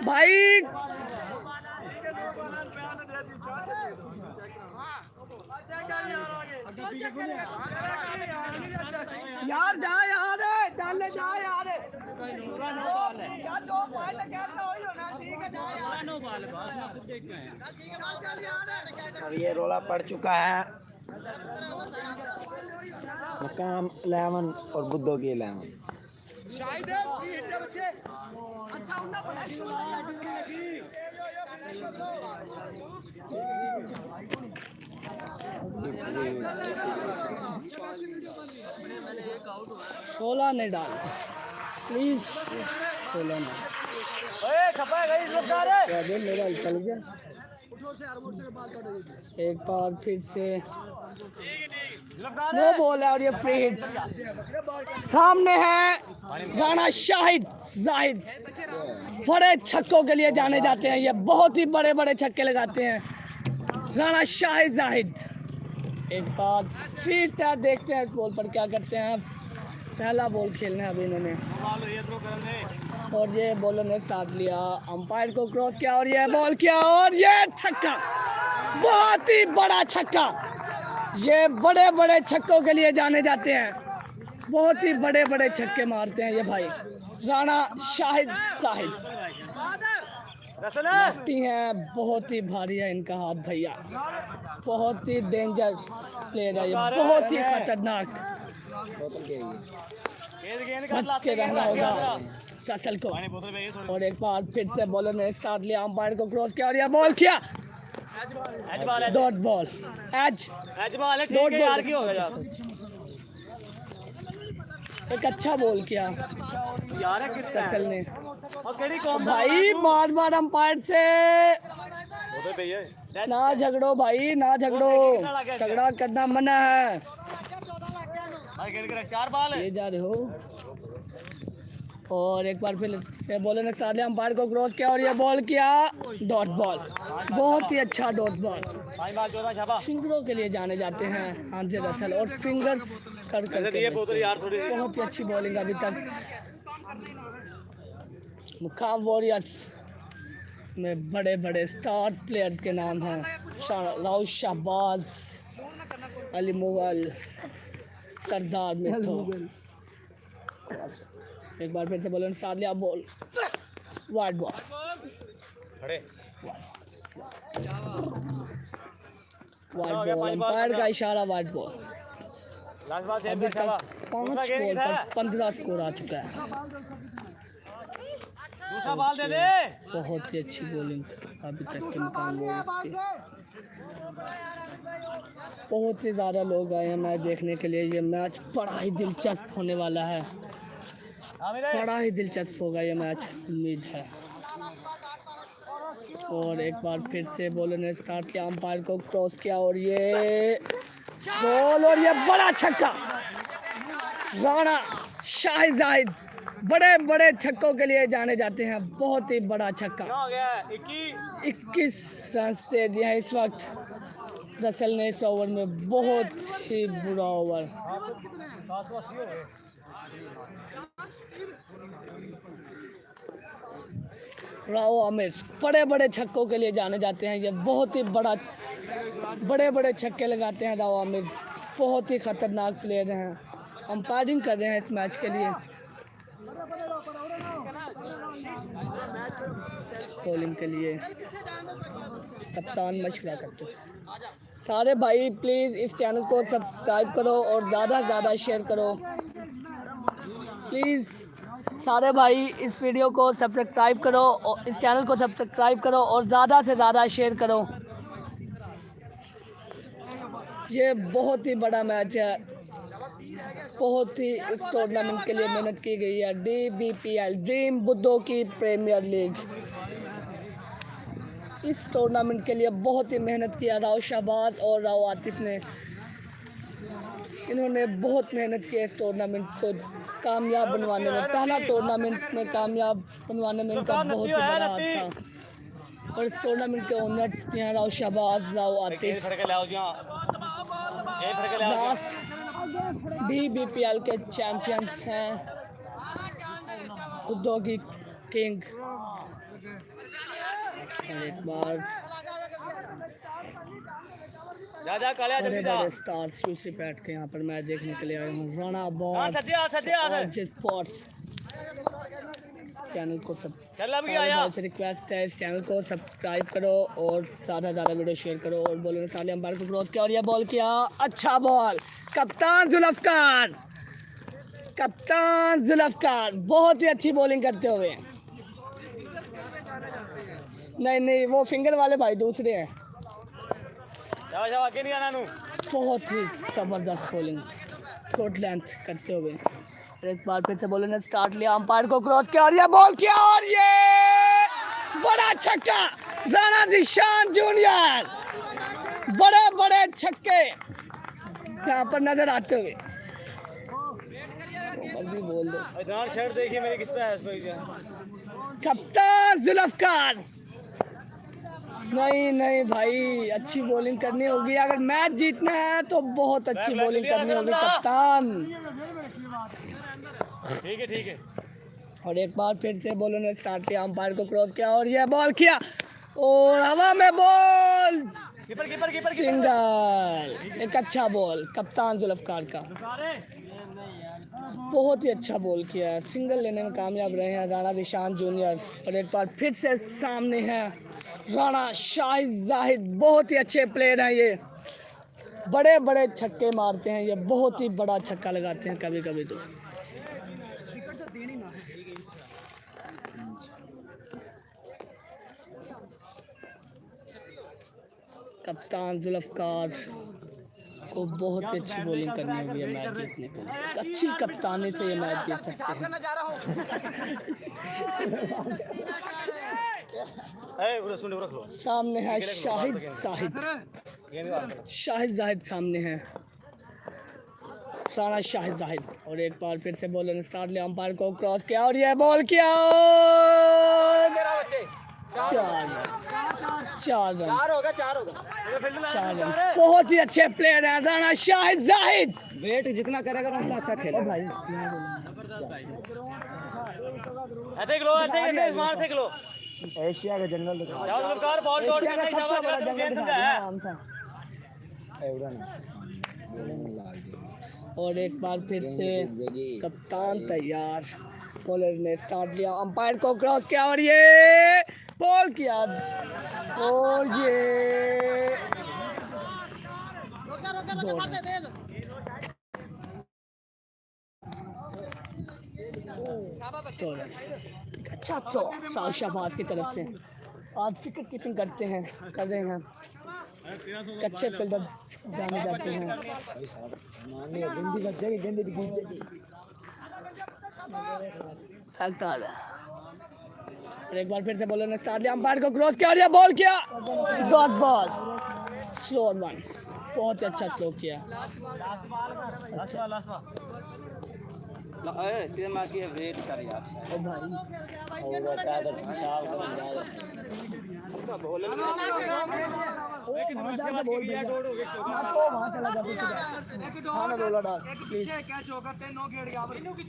भाई यार जा यार चल जा यार यार 2 पॉइंट कहता हो ना ठीक है जा यार। अब ये रोला पड़ चुका है मकाम 11 और बुद्धो की 11। सोलह नहीं डाल प्लीज, सोलह नहीं। क्या बोल मेरा चल गया। एक बार फिर से वो बॉल है और ये फ्री हिट। सामने है राणा शाहिद जाहिद, बड़े छक्कों के लिए जाने जाते हैं ये, बहुत ही बड़े बड़े छक्के लगाते हैं राणा शाहिद जाहिद। एक बार फिर देखते हैं इस बॉल पर क्या करते हैं। पहला बॉल खेलना है अभी इन्होंने और ये बॉलर ने स्टार्ट लिया, अंपायर को क्रॉस किया और ये बॉल किया और ये छक्का, बहुत ही बड़ा छक्का। ये बड़े बड़े छक्कों के लिए जाने जाते हैं, बहुत ही बड़े बड़े छक्के मारते हैं ये भाई राणा शाहिद साहिद। लेफ्टी हैं, बहुत ही भारी है इनका हाथ भैया, बहुत ही डेंजर प्लेयर है ये, बहुत ही खतरनाक। बच के रहना होगा रसल को। और एक बार फिर से बॉलर ने स्टार्ट लिया, अंपायर को क्रॉस किया और यह बॉल किया dot ball, as dot ball. एक अच्छा बॉल किया रसल ने भाई, बार बार अंपायर से ना झगड़ो भाई, ना झगड़ो, झगड़ा करना मना है। ये जा रहे हो और एक बार फिर बॉलर ने स्टार्ट लिया, अंपायर को क्रॉस किया और ये बॉल किया डॉट बॉल, बहुत ही अच्छा डॉट बॉल। फिंगरों के लिए जाने जाते हैं आंद्रे रसल और फिंगर्स कर बहुत ही अच्छी बॉलिंग अभी तक। मुकाम वॉरियर्स में बड़े बड़े स्टार प्लेयर्स के नाम हैं, राउफ शाहबाज, अली मुगल, सरदार मिठू। एक बार फिर से बॉलर ने स्टार्ट लिया, ball wide ball, wide ball, umpire का इशारा वाइड बॉल। अभी तक 5 बॉल पर 15 स्कोर आ चुका है। बहुत ही अच्छी बॉलिंग अभी तक के मुकाम वॉरियर्स की। बहुत ही ज़्यादा लोग आए हैं मैच देखने के लिए। ये मैच बड़ा ही दिलचस्प होने वाला है, बड़ा ही दिलचस्प होगा ये मैच, उम्मीद है। और एक बार फिर से बॉलर ने स्टार्ट किया, अंपायर को क्रॉस किया और ये बॉल और ये बड़ा छक्का। राणा शाहिद जाहिद बड़े बड़े छक्कों के लिए जाने जाते हैं, बहुत ही बड़ा छक्का। 21 रन दे दिए हैं इस वक्त रसल ने इस ओवर में, बहुत ही बुरा ओवर। राव आमिर बड़े बड़े छक्कों के लिए जाने जाते हैं, ये बहुत ही बड़े बड़े छक्के लगाते हैं राव आमिर, बहुत ही खतरनाक प्लेयर हैं। अंपायरिंग कर रहे हैं इस मैच के लिए, बॉलिंग के लिए कप्तान मशवरा करते हैं। सारे भाई प्लीज़ इस चैनल को सब्सक्राइब करो और ज़्यादा से ज़्यादा शेयर करो प्लीज़। सारे भाई इस वीडियो को सब्सक्राइब करो और इस चैनल को सब्सक्राइब करो और ज़्यादा से ज़्यादा शेयर करो। ये बहुत ही बड़ा मैच है, बहुत ही इस टूर्नामेंट के लिए मेहनत की गई है। DBPL ड्रीम बुद्धों की प्रीमियर लीग, इस टूर्नामेंट के लिए बहुत ही मेहनत किया राव शाहबाज और राव आतिफ ने। इन्होंने बहुत मेहनत की इस टूर्नामेंट को कामयाब बनवाने में। पहला टूर्नामेंट में कामयाब बनवाने में इनका बहुत ही बड़ा हाथ था। और इस टूर्नामेंट के ओनर्स भी हैं राव शाहबाज, राव आतिफ। लास्ट DBPL के चैम्पियंस हैं खुदों की किंग। और एक बार जा काले बड़े बड़े स्टार्स यूसी पैट के यहाँ पर मैच देखने के लिए आए हूँ। राणा बॉल और स्पोर्ट्स चैनल को से रिक्वेस्ट है, इस चैनल को सब्सक्राइब करो और ज़्यादा ज़्यादा वीडियो शेयर करो। और बॉलर ने साले अंपायर को क्रॉस किया और यह बॉल किया, अच्छा बॉल। कप्तान जुल्फकार, कप्तान जुल्फकार बहुत ही अच्छी बॉलिंग करते हुए। नहीं नहीं, वो फिंगर वाले भाई दूसरे हैं। आगे नहीं आना नू। बहुत ही ज़बरदस्त बॉलिंग शॉर्ट लेंथ करते हुए। एक बार फिर से बॉलर ने स्टार्ट लिया, अंपायर को क्रॉस किया और ये बॉल किया और ये बड़ा छक्का। राणा जिशान जूनियर बड़े बड़े छक्के यहाँ पर नजर आते हुए। जल्दी बोल दो। शर्ट देखिए मेरी किस पे है, इस पे कप्तान जुल्फकार। नहीं नहीं भाई, अच्छी बॉलिंग करनी होगी। अगर मैच जीतना है तो बहुत अच्छी बॉलिंग करनी होगी कप्तान। ठीक है। और एक बार फिर से बॉलर ने स्टार्ट किया, अंपायर को क्रॉस किया और यह बॉल किया और हवा में बॉल, कीपर सिंगल। एक अच्छा बॉल कप्तान जुल्फकार का, बहुत ही अच्छा बॉल किया। सिंगल लेने में कामयाब रहे हैं राणा जिशान जूनियर। और एक बार फिर से सामने है राणा शाहिद जाहिद, बहुत ही अच्छे प्लेयर हैं ये। बड़े बड़े छक्के मारते हैं ये, बहुत ही बड़ा छक्का लगाते हैं कभी कभी तो। कप्तान जुल्फकार को बहुत ही अच्छी बॉलिंग करनी होगी मैच जीतने के लिए। अच्छी कप्तानी से ये मैच जीत सकते हैं। सामने है शाहिद जाहिद, शाहिद जाहिद सामने है, राणा शाहिद जाहिद। और एक बार फिर से बॉलर ने स्टार्ट लिया, अंपायर को क्रॉस किया और यह बॉल किया, चार रन। बहुत ही अच्छे प्लेयर हैं राणा शाहिद जाहिद। वेट जितना करेगा उतना अच्छा खेलेगा भाई। एशिया का जंगल और एक बार फिर से कप्तान तैयार। बॉलर ने स्टार्ट लिया, अंपायर को क्रॉस किया और ये बॉल किया और ये अच्छा थ्रो शाहबाज की तरफ से। आज विकेट कीपिंग कर रहे हैं, अच्छे फील्डर जाने जाते हैं। और एक बार फिर से बॉलर ने स्टार्ट लिया, अंपायर को क्रॉस किया और बॉल किया, डॉट बॉल, स्लो वन। बहुत ही अच्छा स्लो किया। वेट कर यार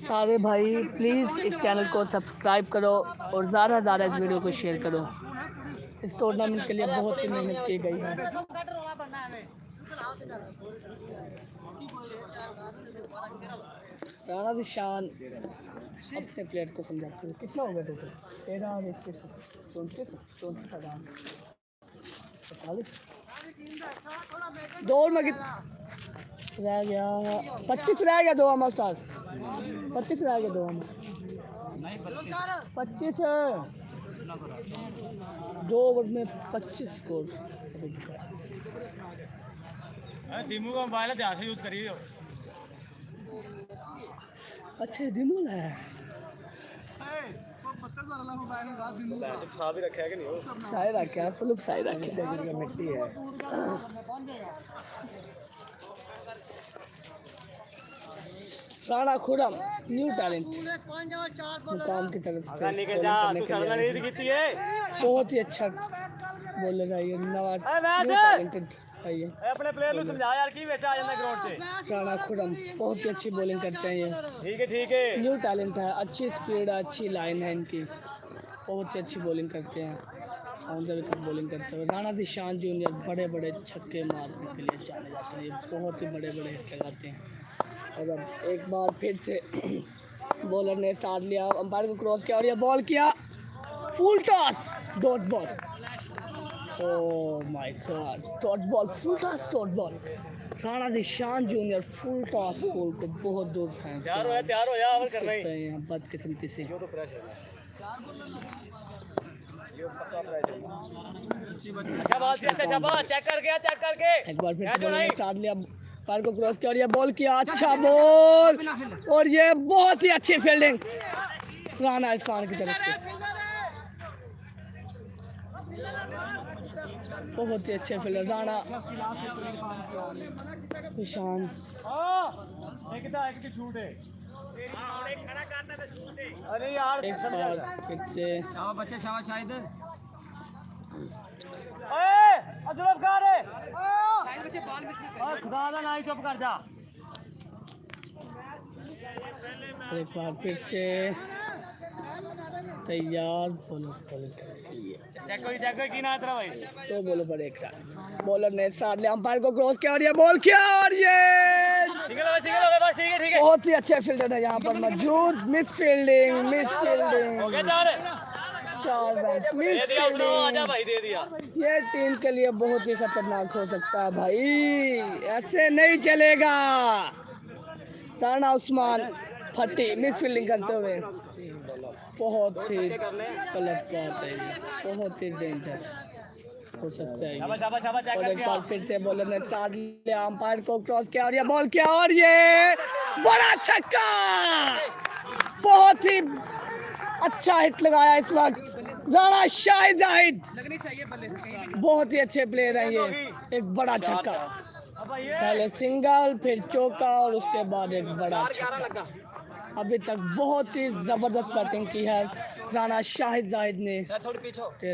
सारे भाई प्लीज़ इस चैनल को सब्सक्राइब करो और ज़्यादा से ज़्यादा इस वीडियो को शेयर करो। इस टूर्नामेंट के लिए बहुत ही मेहनत की गई है। राणा जिशान अपने प्लेयर को समझाते हुए, कितना हो गया टोटल? 13 और 21 34 45 दो में रह गया 25 रह गया, 2 अमर स्टार 25 रह गया, 2 अमर 25 2 ओवर में 25 स्कोर। दिमू का मोबाइल ध्यान से यूज करिए। अच्छा दिमू है, साहब ही रखा है कि नहीं? साई रखा है, फुल साई रखा है, मिट्टी है। राणा खुरम न्यू टैलेंट मुकाम की तरफ से बहुत ही अच्छा बॉलर है ये, नवा टैलेंटेड आइए अपने प्लेयर को समझा यार की बेचा आ जाता ग्राउंड से। राणा खुरम बहुत ही अच्छी बॉलिंग करते हैं ये, ठीक है न्यू टैलेंट है, अच्छी स्पीड है, अच्छी लाइन है इनकी, बहुत ही अच्छी बॉलिंग करते हैं, ऑन द विकेट बॉलिंग करते हैं। राणा ईशान जूनियर बड़े बड़े छक्के मारने के लिए जाने जाते हैं, ये बहुत ही बड़े बड़े हिट लगाते हैं। और अब एक बार फिर से बॉलर ने स्टार्ट लिया, अंपायर को क्रॉस किया और ये बॉल किया, full toss, dot ball. Oh my God, dot ball, full toss dot ball. Rana Ishan junior full toss ball को बहुत दूर फेंकते हैं। तैयार हो या ओवर कर रहे हैं। हैं बदकिस्मती से। तो प्रेस है ये पक्का प्रेस है। अच्छा बॉल से अच्छा शाबाश, चेक करके एक बार फिर से बॉलर ने स्टार्ट लिया, अंपायर को क्रॉस किया और ये बॉल किया, अच्छा बॉल, और ये बहुत ही अच्छी फील्डिंग राणा इरफान की तरफ से, बहुत ही अच्छे फील्डर राणा ईशान। एक छूट है। अरे यार एक बार फिर से शाबाश बच्चे, शाबाश शाहिद। ओए अजरफ कहां रे? शाहिद बच्चे बॉल मिस कर। खुदा दा ना ही चुप कर जा। एक बार फिर से तैयार, बॉलर के लिए चेक कोई की ना तेरा भाई। तो बोलो पर एक रन, बॉलर ने साथ लिया, अंपायर को क्रॉस किया और ये बॉल किया और ये सिंगल हो गए बस, ठीक है। बहुत ही अच्छे फील्डर है यहाँ पर मौजूद। मिस फील्डिंग हो गया 4 रन, मिस दे दिया उसने, आजा भाई दे दिया। ये टीम के लिए बहुत ही खतरनाक हो सकता है भाई, ऐसे नहीं चलेगा। राणा उस्मान फटी मिस फील्डिंग करते हुए, बहुत ही गलत बात है, बहुत ही डेंजर हो सकता है। शाबाश और एक बार फिर से बॉलर ने स्टार्ट लिया, अंपायर को क्रॉस किया और ये बॉल किया और ये बड़ा छक्का, बहुत ही अच्छा हिट लगाया इस वक्त राणा शाहिद जाहिद, बहुत ही अच्छे प्लेयर हैं ये। एक बड़ा छक्का, पहले सिंगल फिर चौका और उसके बाद एक बड़ा छक्का। अभी तक बहुत ही ज़बरदस्त बैटिंग की है राणा शाहिद जाहिद ने,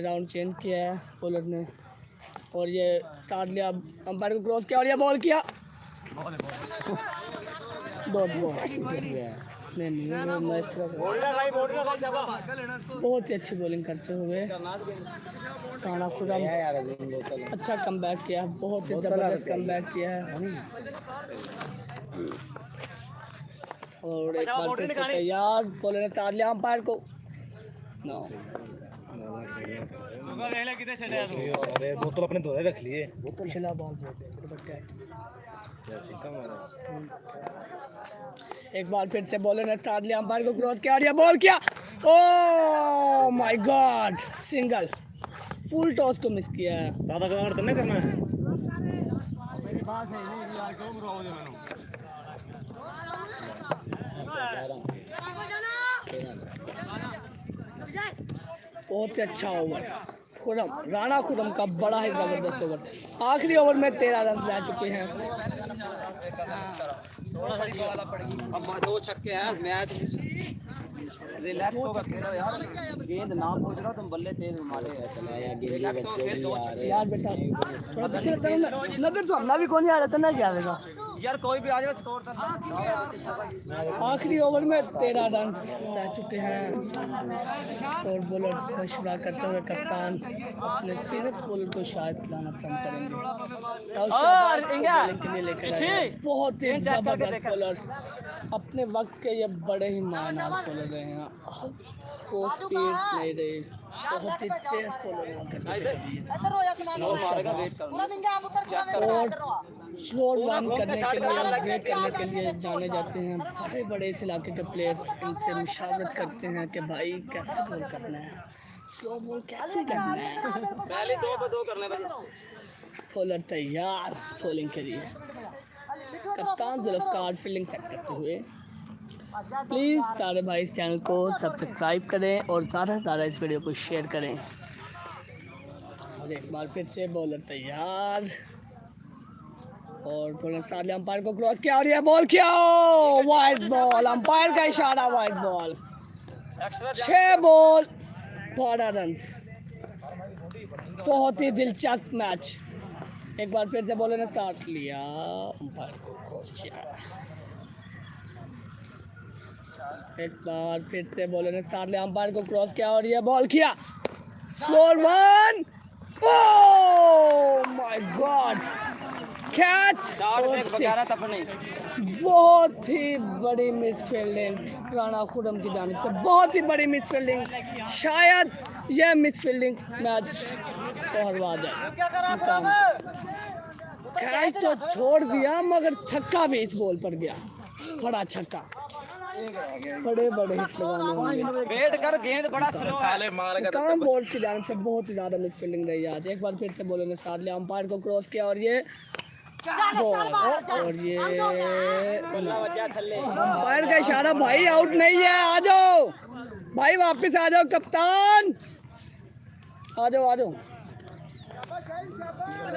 राउंड चेंज किया है बॉलर ने और ये स्टार्ट लिया, अंपायर को क्रॉस किया और ये बॉल किया, डॉट बॉल। नहीं बहुत ही अच्छी बॉलिंग करते हुए राणा खुरम अच्छा कमबैक किया, बहुत ही ज़बरदस्त कमबैक किया है। और एक बार फिर से तैयार, बॉलर ने स्टार्ट लिया, अंपायर को बोतल अपने धोए रख लिए, पिछला बॉल एक बार फिर से बॉलर ने स्टार्ट लिया, अंपायर को क्रॉस किया और ये बॉल किया, ओह my God, single, full toss को मिस किया है। ज्यादा कवर तो नहीं करना है। बहुत ही अच्छा ओवर खुरम, राणा खुरम का बड़ा ही जबरदस्त ओवर। आखिरी ओवर में 13 रन ला चुके हैं। अब 2 छक्के हैं, मैच रिलैक्स होगा यार, गेंद ना पहुंच रहा, तुम बल्ले तेज मारे हैं, चला यार रिलैक्स हो, फिर 2 छक्के यार बेटा थोड़ा पीछे लगता है ना, नजर तो हमला भी कौन नहीं आ रहा था ना, क्या आएगा यार, कोई भी आ जाए स्कोर कर। आखिरी ओवर में 13 रन रह चुके हैं और बॉलर मशवरा करते हुए कप्तान अपने सीनियर बॉलर को शायद खिलाना पसंद करेंगे और शाबाश को बॉलिंग के लिए लेकर आए। बहुत ही जबरदस्त बॉलर, अपने वक्त के ये बड़े ही मायनार बॉलर रहे हैं, वो स्पीड नहीं रही, बहुत ही तेज बॉलर हुआ करते थे और स्लोर वन करने के लिए, ब्रेक करने के लिए जाने जाते हैं। बड़े बड़े इस इलाके के प्लेयर्स इनसे मुशावरत करते हैं कि भाई कैसे बॉल करना है, स्लो बॉल कैसे करना है। पहले 2 पे 2 करने बजे बॉलर तैयार बॉलिंग के लिए, कप्तान जुल्फकार फील्डिंग सेट करते हुए। प्लीज़ सारे भाई इस चैनल को सब्सक्राइब करें और ज़्यादा से ज़्यादा इस वीडियो को शेयर करें। और एक बार फिर से बॉलर तैयार और बॉलर साले अंपायर को क्रॉस किया और ये बॉल किया, वाइड बॉल, अंपायर का इशारा, वाइड बॉल, 6 बॉल 12 रन। बहुत ही दिलचस्प मैच एक बार फिर से बॉलर ने स्टार्ट लिया, अंपायर को क्रॉस किया। एक बार फिर से बॉलर ने स्टार्ट लिया, अंपायर को क्रॉस किया और ये बॉल किया स्लोर one. Oh my God, catch. बहुत ही बड़ी मिस फील्डिंग राणा खुरम की जानिब से, बहुत ही बड़ी मिस फील्डिंग। शायद यह मिस फील्डिंग मैच को हरवा जाए। कैच तो छोड़ दिया मगर छक्का भी इस बॉल पर गया, बड़ा छक्का। बड़े बड़े हिट लगाने होंगे। वेट कर, गेंद बड़ा स्लो है। काम बॉल्स की जानिब से बहुत ही ज़्यादा मिस फील्डिंग रही आज। एक बार फिर से बॉलर ने साथ लिया, अंपायर को क्रॉस किया और ये बॉल और ये अंपायर का इशारा, भाई आउट नहीं है, आ जाओ भाई, वापस आ जाओ कप्तान, आ जाओ आ जाओ।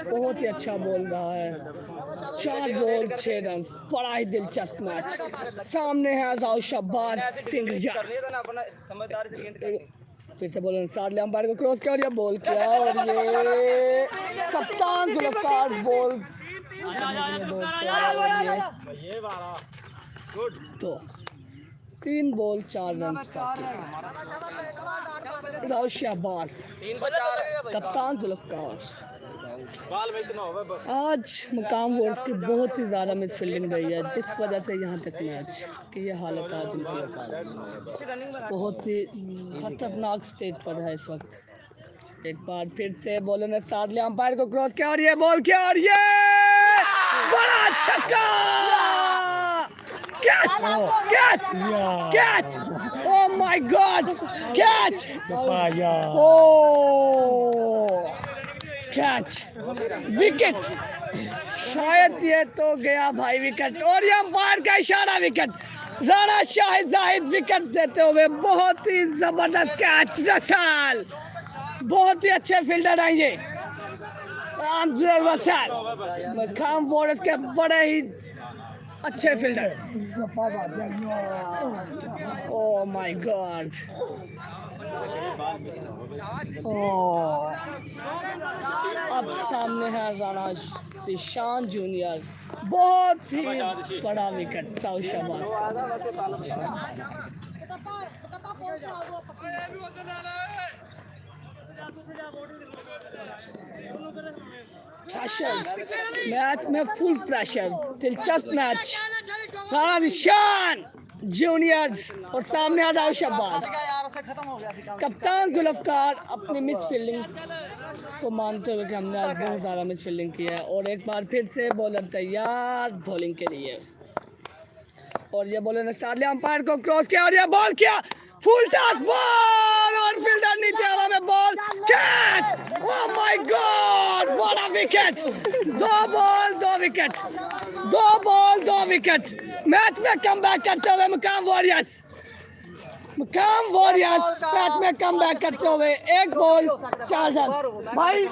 बहुत ही अच्छा बॉल रहा है, 4 बॉल 6 रन, बड़ा ही दिलचस्प मैच। सामने है राव शब्बास फिंगर। फिर से बॉलर साथ लिया, अंपायर को क्रॉस किया और ये बॉल किया और ये कप्तान जुल्फकार बॉल तो 3 बॉल 4 रन राव शब्बास, कप्तान जुल्फकार। आज मुकाम वॉर्स की बहुत ही ज़्यादा मिस फील्डिंग रही है, जिस वजह से यहाँ तक मैच की ये हालत आज इनकी बहुत ही खतरनाक स्टेज पर है इस वक्त। एक बार फिर से बॉलर ने स्टार्ट लिया, अंपायर को क्रॉस किया और ये बॉल किया और ये बड़ा छक्का, catch catch catch, oh my God, catch, oh catch, wicket. शायद ये तो गया भाई विकेट और ये अंपायर का इशारा, विकेट। राणा शाहिद जाहिद विकेट देते हुए, बहुत ही जबरदस्त कैच। रसल बहुत ही अच्छे फील्डर हैं ये, मुकाम वॉरियर्स के बड़े ही अच्छे फील्डर। ओह माय गॉड, अब सामने है राणा ईशान जूनियर, बहुत ही बड़ा विकेट राव शब्बास प्रेशर मैच में, फुल प्रेशर, दिलचस्प मैच। राणा ईशान जूनियर और सामने आ राव शब्बास। कप्तान जुल्फकार अपनी मिस फील्डिंग को मानते हुए कि हमने आज बहुत ज़्यादा मिस फील्डिंग की है और एक बार फिर से बॉलर तैयार बॉलिंग के लिए और ये बॉलर ने स्टार्ट लिया, अंपायर को क्रॉस किया और ये बॉल किया, फुल टॉस बॉल और फील्डर नीचे हवा में, ball catch. Oh my god, बड़ा wicket. 2 ball 2 wicket, 2 ball 2 wicket. Match में कमबैक करते हुए मुकाम वॉरियर्स मैच में कमबैक करते हुए 1 बॉल 4 रन। भाई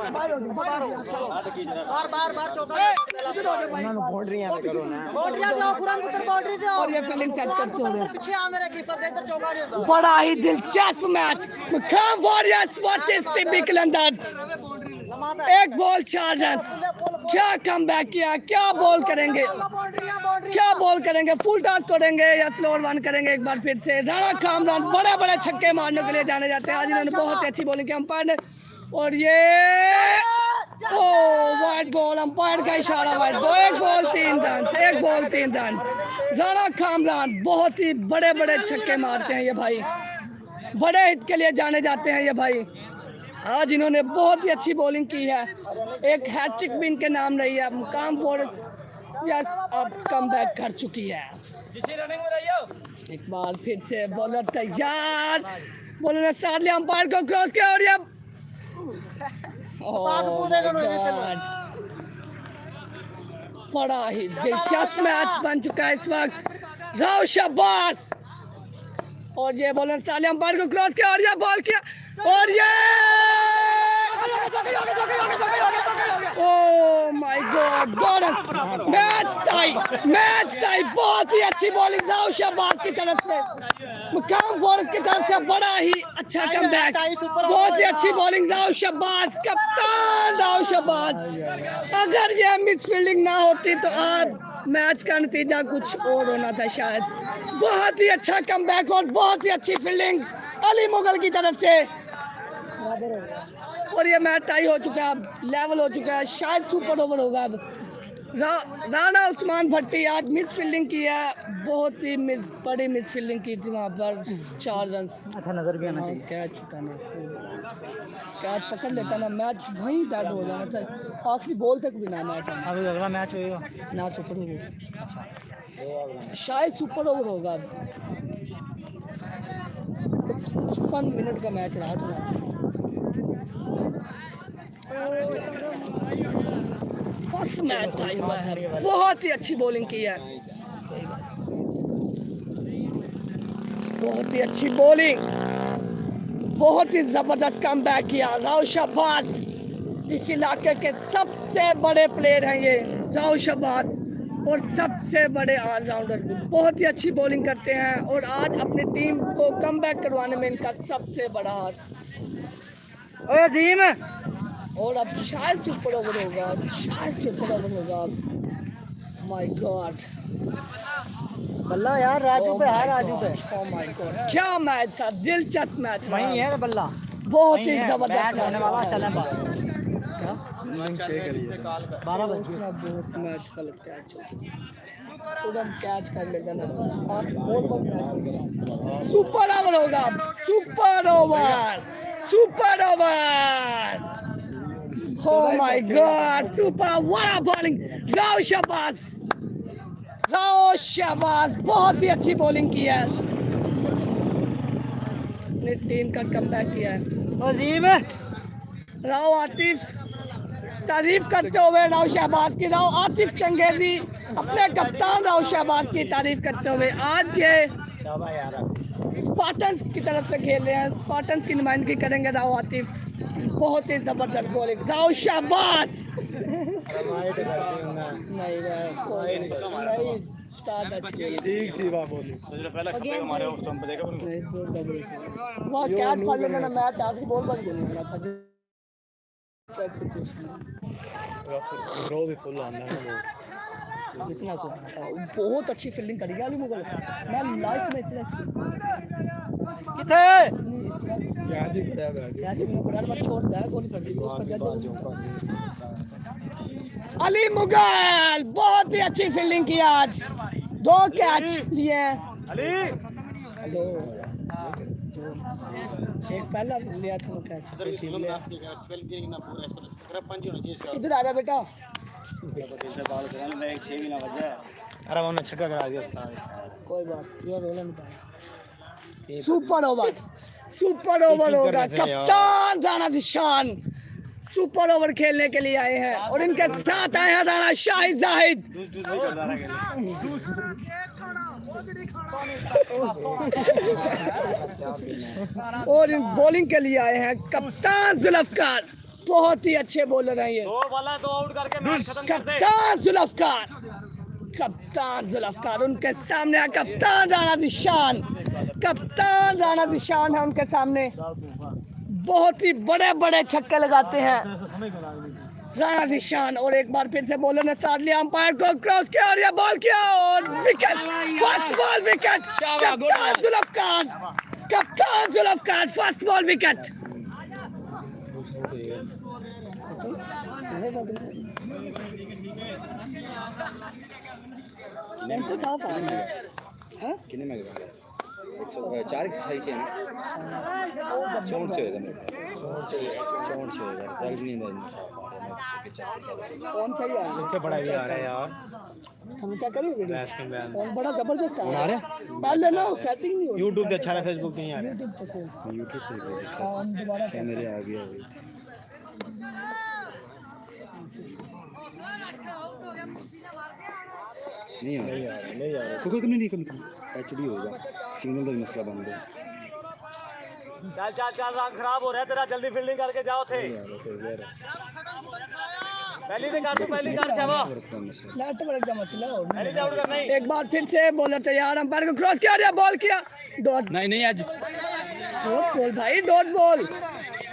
और ये फील्डिंग सेट करते हुए बड़ा ही दिलचस्प मैच, मुकाम warriors versus TB Qalandars. 1 ball 4 run. क्या कमबैक किया, क्या बॉल करेंगे, क्या बॉल करेंगे, फुल टॉस करेंगे या स्लोअर वन करेंगे। एक बार फिर से राणा कामरान बड़े बड़े छक्के मारने के लिए जाने जाते हैं, आज इन्होंने बहुत ही अच्छी बॉलिंग की अंपायर ने और ये वाइड बॉल, अंपायर का इशारा, wide ball. 1 ball 3 run, 1 ball 3 run. Rana Kamran बहुत ही बड़े बड़े छक्के मारते हैं ये भाई, बड़े हिट के लिए जाने जाते हैं ये भाई। आज इन्होंने बहुत ही अच्छी बॉलिंग की है, एक हैट्रिक भी इनके नाम रही है। मुकाम वॉरियर्स अब कमबैक कर चुकी है। एक बार फिर से बॉलर तैयार, बॉलर ने स्टार्ट लिया, अंपायर को क्रॉस किया और ये बड़ा ही दिलचस्प मैच बन चुका है इस वक्त। राव शब्बास और ये बॉलर स्टार्ट लिया, अंपायर को क्रॉस किया और ये बॉल किया और ये ओह my God bonus match tie बहुत ही अच्छी बॉलिंग राव शहबाज की तरफ से मुकाम फॉरेस्ट की तरफ से बड़ा ही अच्छा कमबैक बहुत ही अच्छी बॉलिंग राव शहबाज कप्तान राव शहबाज अगर ये मिस फील्डिंग ना होती तो आज मैच का नतीजा कुछ और होना था शायद बहुत ही अच्छा कमबैक और बहुत ही अच्छी फील्डिंग अली मुगल की तरफ से और ये मैच टाई हो चुका है अब लेवल हो चुका है शायद सुपर ओवर होगा अब राणा उस्मान भट्टी आज मिस फील्डिंग की है बहुत ही बड़ी मिस फील्डिंग की थी वहाँ पर 4 रन अच्छा नजर भी आना चाहिए कैच छुटाना कैच पकड़ लेता ना मैच वहीं डेड हो जाना चाहिए आखिरी बॉल तक भी ना मैच अभी अगला मैच होएगा ना सुपर ओवर शायद सुपर ओवर होगा अब 55 मिनट का मैच रहा था फर्स्ट मैच टाइम हुआ है बहुत ही अच्छी बॉलिंग की है बहुत ही अच्छी बॉलिंग बहुत ही जबरदस्त कमबैक किया राव शहबाज इस इलाके के सबसे बड़े प्लेयर हैं ये राव शहबाज और सबसे बड़े ऑलराउंडर भी बहुत ही अच्छी बॉलिंग करते हैं और आज अपनी टीम को कमबैक करवाने में इनका सबसे बड़ा हाथ ओए अजीम और अब शायद सुपर ओवर होगा शायद सुपर ओवर होगा माय गॉड बल्ला यार राजू पे है राजू पे ओह माय गॉड क्या मैच था दिलचस्प मैच वहीं है बल्ला बहुत ही जबरदस्त मैच होने वाला चले बाहर क्या 12 बजे बहुत मैच गलत कैच हो तुरंत कैच कर लेगा ना और बॉल पर सुपर ओवर होगा super over Oh my God! Super! What a bowling! Rao Shahbaz बहुत ही अच्छी बॉलिंग की है अपनी टीम का कमबैक किया है अजीम राव आतिफ तारीफ करते हुए राव शहबाज की राव आतिफ चंगेजी अपने कप्तान राव शहबाज की तारीफ करते हुए आज ये स्पार्टन्स की तरफ से खेल रहे हैं स्पार्टन्स की नुमाइंदगी करेंगे राव आतिफ बहुत ही जबरदस्त बॉलिंग राव शहबाज नहीं ठीक थी वाह बोली पहला खपे हमारे उस टाइम पे देखा वहाँ कैच पड़ लेना ना मैच आखिरी बॉल पर गोल होना था रो भी फुल आना है इतना को बहुत अच्छी फील्डिंग करी अली मुगल मैं लाइफ में इस तरह किथे यहाँ जी खड़ा है कैसे मैं बड़ा मत छोड़ दे गोली कर दी उस पर जाता अली मुगल बहुत ही अच्छी फील्डिंग की आज 2 कैच लिए अली हेलो एक पहला लिया था वो कैच इधर आ जा बेटा मैं 6 महीना बच जाए अरे हमने छक्का करा दिया उस्ताद कोई बात ये रोला नहीं सुपर ओवर होगा कप्तान राणा निशान सुपर ओवर खेलने के लिए आए हैं और इनके साथ आए हैं राणा शाहिद जाहिद और इन बॉलिंग के लिए आए हैं कप्तान जुल्फकार बहुत ही अच्छे बॉलर हैं ये 2 वाला 2 आउट करके मैच खत्म कर दे कप्तान जुल्फकार उनके सामने है कप्तान राणा निशान है उनके सामने बहुत ही बड़े बड़े छक्के लगाते हैं राणा निशान और एक बार फिर से बॉलर ने स्टार्ट लिया अंपायर को क्रॉस किया और ये बॉल किया और विकेट फर्स्ट बॉल विकेट कप्तान जुल्फकार फर्स्ट बॉल विकेट कितने में 428 है ना 64 होएगा रिजल्ट नहीं है कौन सही है क्या बड़ा भी आ रहा है यार हम क्या करें मैच का बयान कौन बड़ा जबरदस्त आ रहा है पहले ना सेटिंग नहीं होती YouTube पे अच्छा है Facebook पे नहीं आ रहा YouTube पे YouTube पे हम दोबारा कैमरे आ गया नहीं आ रहा कोई नहीं कम एचडी होगा सिग्नल का मसला बन गया चल रंग खराब हो रहा है तेरा जल्दी फील्डिंग करके जाओ थे पहली से काट दो, पहली काट शाबा। नेटवर्क का मसला हो पहली से आउट करना ही। एक बार फिर से बॉलर तैयार, अंपायर को क्रॉस किया, दिया बॉल किया, डॉट नहीं आज बॉल भाई, dot ball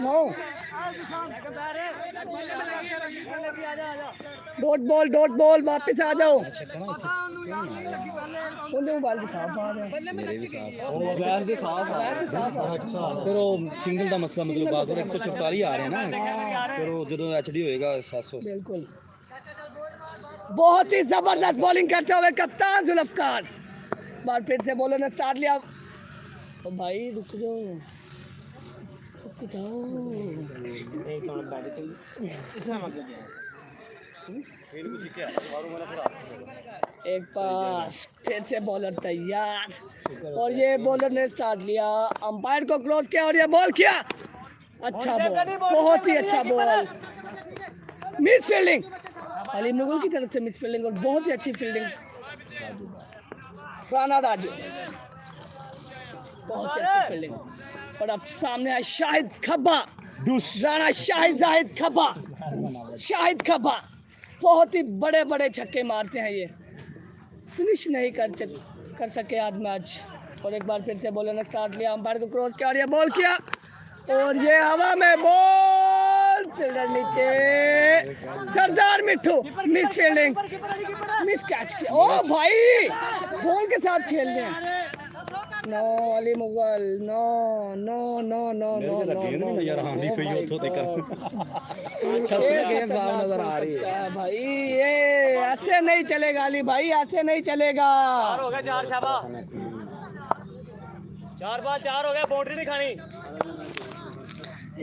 no, dot ball वापस आ जाओ। मोबाइल के साफ आ रहे हैं, मेरे भी साफ मोबाइल के साफ आ अच्छा फिर वो सिंगल का मसला मतलब बात और 144 आ रहे हैं ना, फिर वो जो एचडी होएगा 700। बिल्कुल। बहुत ही जबरदस्त बॉलिंग करते हुए कप्तान जुल्फकार, बार फिर से बॉलर ने स्टार्ट लिया। ओ भाई रुक जाओ, रुक जाओ। एक पास फिर से बॉलर तैयार, और ये बॉलर ने स्टार्ट लिया, अंपायर को क्रॉस किया और ये बॉल किया, अच्छा बॉल, बहुत ही अच्छा ball, miss fielding Aleem Mughal की तरफ से, मिस फील्डिंग और बहुत ही अच्छी फील्डिंग राणा राजू, बहुत ही अच्छी फील्डिंग। और अब सामने है शाहिद खब्बा, राणा शाहिद खब्बा, शाहिद खब्बा बहुत ही बड़े बड़े छक्के मारते हैं ये, फिनिश नहीं कर सके आज मैच। और एक बार फिर से बॉलर ने स्टार्ट लिया, अंपायर को क्रॉस किया और ये बॉल किया, और ये हवा में बॉल, फील्डर नीचे, सरदार मिट्ठू, मिस फील्डिंग, मिस कैच किया। ओ भाई बॉल के साथ खेल रहे हैं, no Ali Mughal, no no no no no no यार हां नहीं कोई उठो ते कर गेम सामने नजर आ रही है भाई, ये ऐसे नहीं चलेगा अली भाई, ऐसे नहीं चलेगा। 4 हो गए, 4 शाबा, 4 बार 4 हो गए, बाउंड्री नहीं खानी।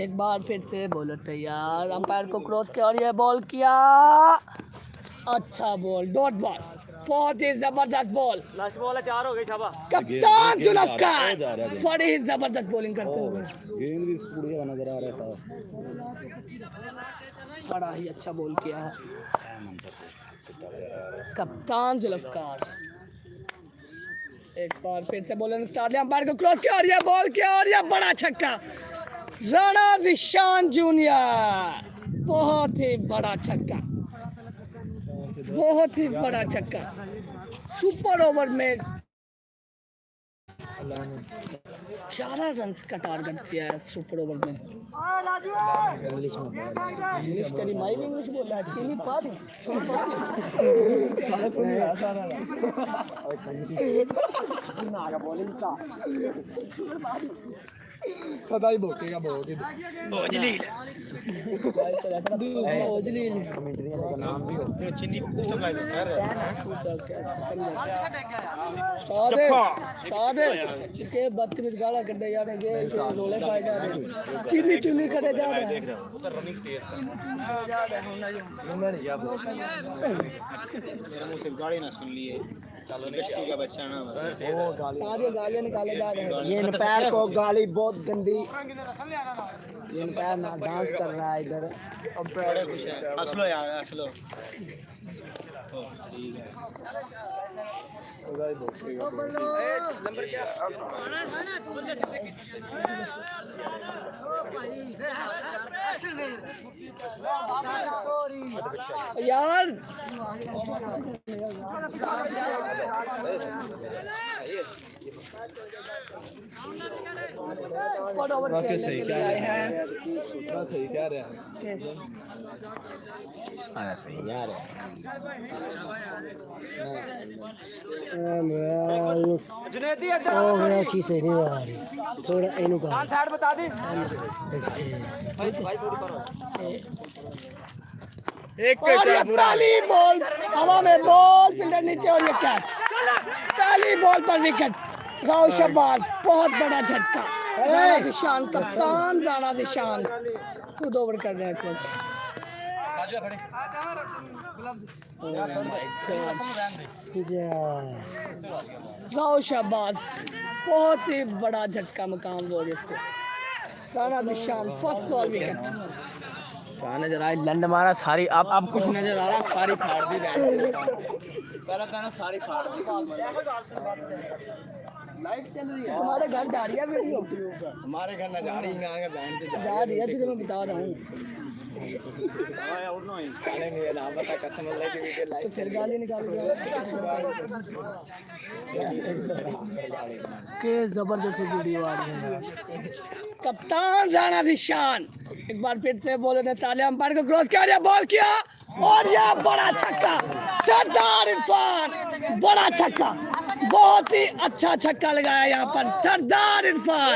एक बार फिर से बॉलर तैयार, अंपायर को क्रॉस किया और ये बॉल किया, अच्छा बॉल, डॉट बॉल, बहुत ही जबरदस्त बॉल, लास्ट बॉल है, 4 हो गए शाबा। कप्तान जुल्फकार बड़ी ही जबरदस्त बॉलिंग करते हुए, गेंद भी पूरी नजर आ रहा है साहब, बड़ा ही अच्छा बॉल किया है कप्तान जुल्फकार। एक बार फिर से बॉलर ने स्टार्ट लिया, अंपायर को क्रॉस किया और ये बॉल किया, और ये बड़ा छक्का, राणा जिशान जूनियर, बहुत ही बड़ा छक्का, बहुत ही बड़ा छक्का, सुपर ओवर में 11 रन का टारगेट किया है सुपर ओवर में। इंग्लिश करी माई भी इंग्लिश बोल रहा है, चीनी पा दूं सदा ही भोकेगा भोगे ओजलील ओजलील सादे के बदतमीज गाला कर दे यार, ये रोले पाए जा रहे, चीनी चुनी करे जा रहे हैं, रनिंग तेज मेरे मुंह से गाड़ी ना सुन लिए, चलो गश्ती का बच्चा ना सारे गालियां निकाले जा रहे हैं। ये पैर को गाली बहुत गंदी, ये पैर ना डांस कर रहा है इधर, अब बड़े खुश है, असलो यार असलो ठीक है। नंबर क्या यार सही क्या है, सही क्या रहा है, सही यार जुनैदी ओ मेरा चीज सही नहीं आ रही, थोड़ा इनु का साइड बता दे, एक और ये पहली बॉल हवा में, बॉल फील्डर नीचे और ये कैच, पहली बॉल पर विकेट, राव शहबाज, बहुत बड़ा झटका, राणा जिशान, कप्तान राणा जिशान खुद ओवर कर रहे हैं इस वक्त। राव शहबाज, बहुत ही बड़ा झटका मकाम वो इसको, Rana Zeeshan first ball wicket. नजर आई लंड मारा सारी, अब कुछ नजर आ रहा, सारी फाड़ दी, पहला कहना सारी फाड़ दी, लाइव चल रही है, तुम्हारे घर जा रही है वीडियो, हमारे घर ना जा रही है, बैंड से जा रही है तुझे मैं बता रहा हूँ। तो फिर गाली निकाल के जबरदस्त वीडियो आ रही है। कप्तान राणा निशान एक बार फिर से बॉलर ने साले अंपायर को क्रॉस किया, बॉल किया और यह बड़ा छक्का। सरदार इरफान बड़ा छक्का, बहुत ही अच्छा छक्का लगाया यहाँ पर सरदार इरफान।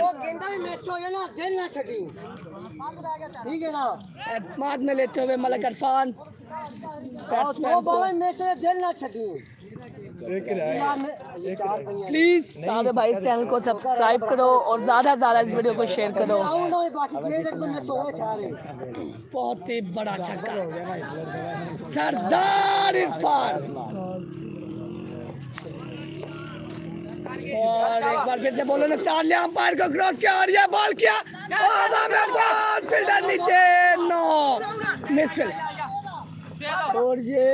ठीक है ना, एतमाद में लेते हुए मलक इरफान दो बॉल मैच में दिल ना छटी। प्लीज सारे भाई इस चैनल को सब्सक्राइब करो और ज्यादा से ज्यादा इस वीडियो को शेयर करो। बहुत ही बड़ा छक्का सरदार इरफान। और एक बार फिर से बॉलर ने स्टार लिया, अंपायर को क्रॉस किया और यह बॉल किया, बॉल फील्डर नीचे, नो मिसफील्ड और ये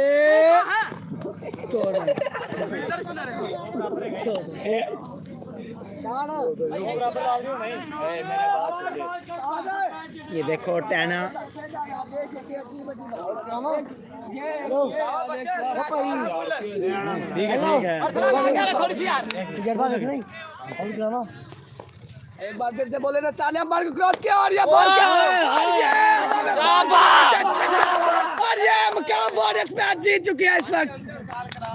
ये देखो टैना एक बार फिर से बोले ना साले अंपायर को क्रॉस किया और ये बॉल किया और ये मुकाम वॉरियर्स मैच जीत चुकी है इस वक्त।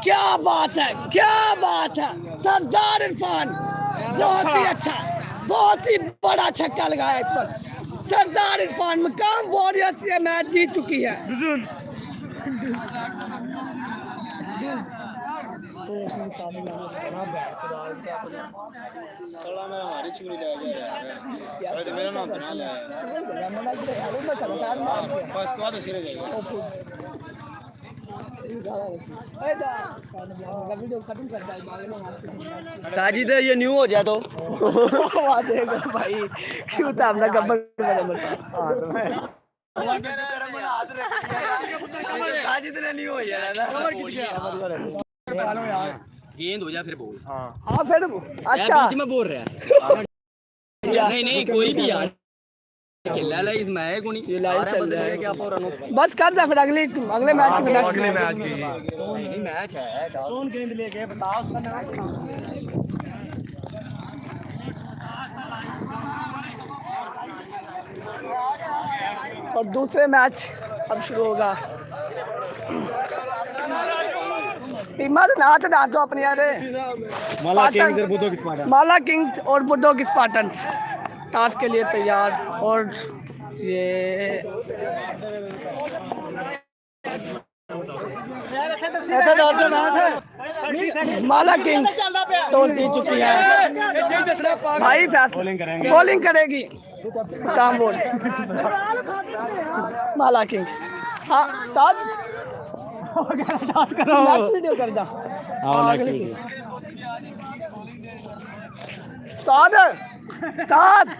क्या बात है, क्या बात है, सरदार इरफान बहुत ही अच्छा, बहुत ही बड़ा छक्का लगाया इस वक्त। सरदार इरफान मुकाम वॉरियर्स ये मैच जीत चुकी है। साजिद ये न्यू हो जाए तो भाई क्यों था अपना गब्बर साजिद ने न्यू हो जाए गेंद हो जा फिर बोल। हाँ फिर अच्छा में बोल रहा है नहीं कोई भी यार खेला ला इस मैच को नहीं लाइव चल रहा है क्या पूरा बस कर दे फिर अगले मैच में अगले मैच की मैच है कौन गेंद लेके बताओ। और दूसरे मैच अब शुरू होगा। टीमा तो ना तो डाल दो अपनी यारे माला किंग्स और बुद्धो की स्पार्टन्स टास्क के लिए तैयार। और ये माला किंग टॉस जीत चुकी है भाई, फैसला बॉलिंग करेगी काम बोल माला किंग। हाँ स्टार्ट वीडियो कर दा स्टार्ट स्टार्ट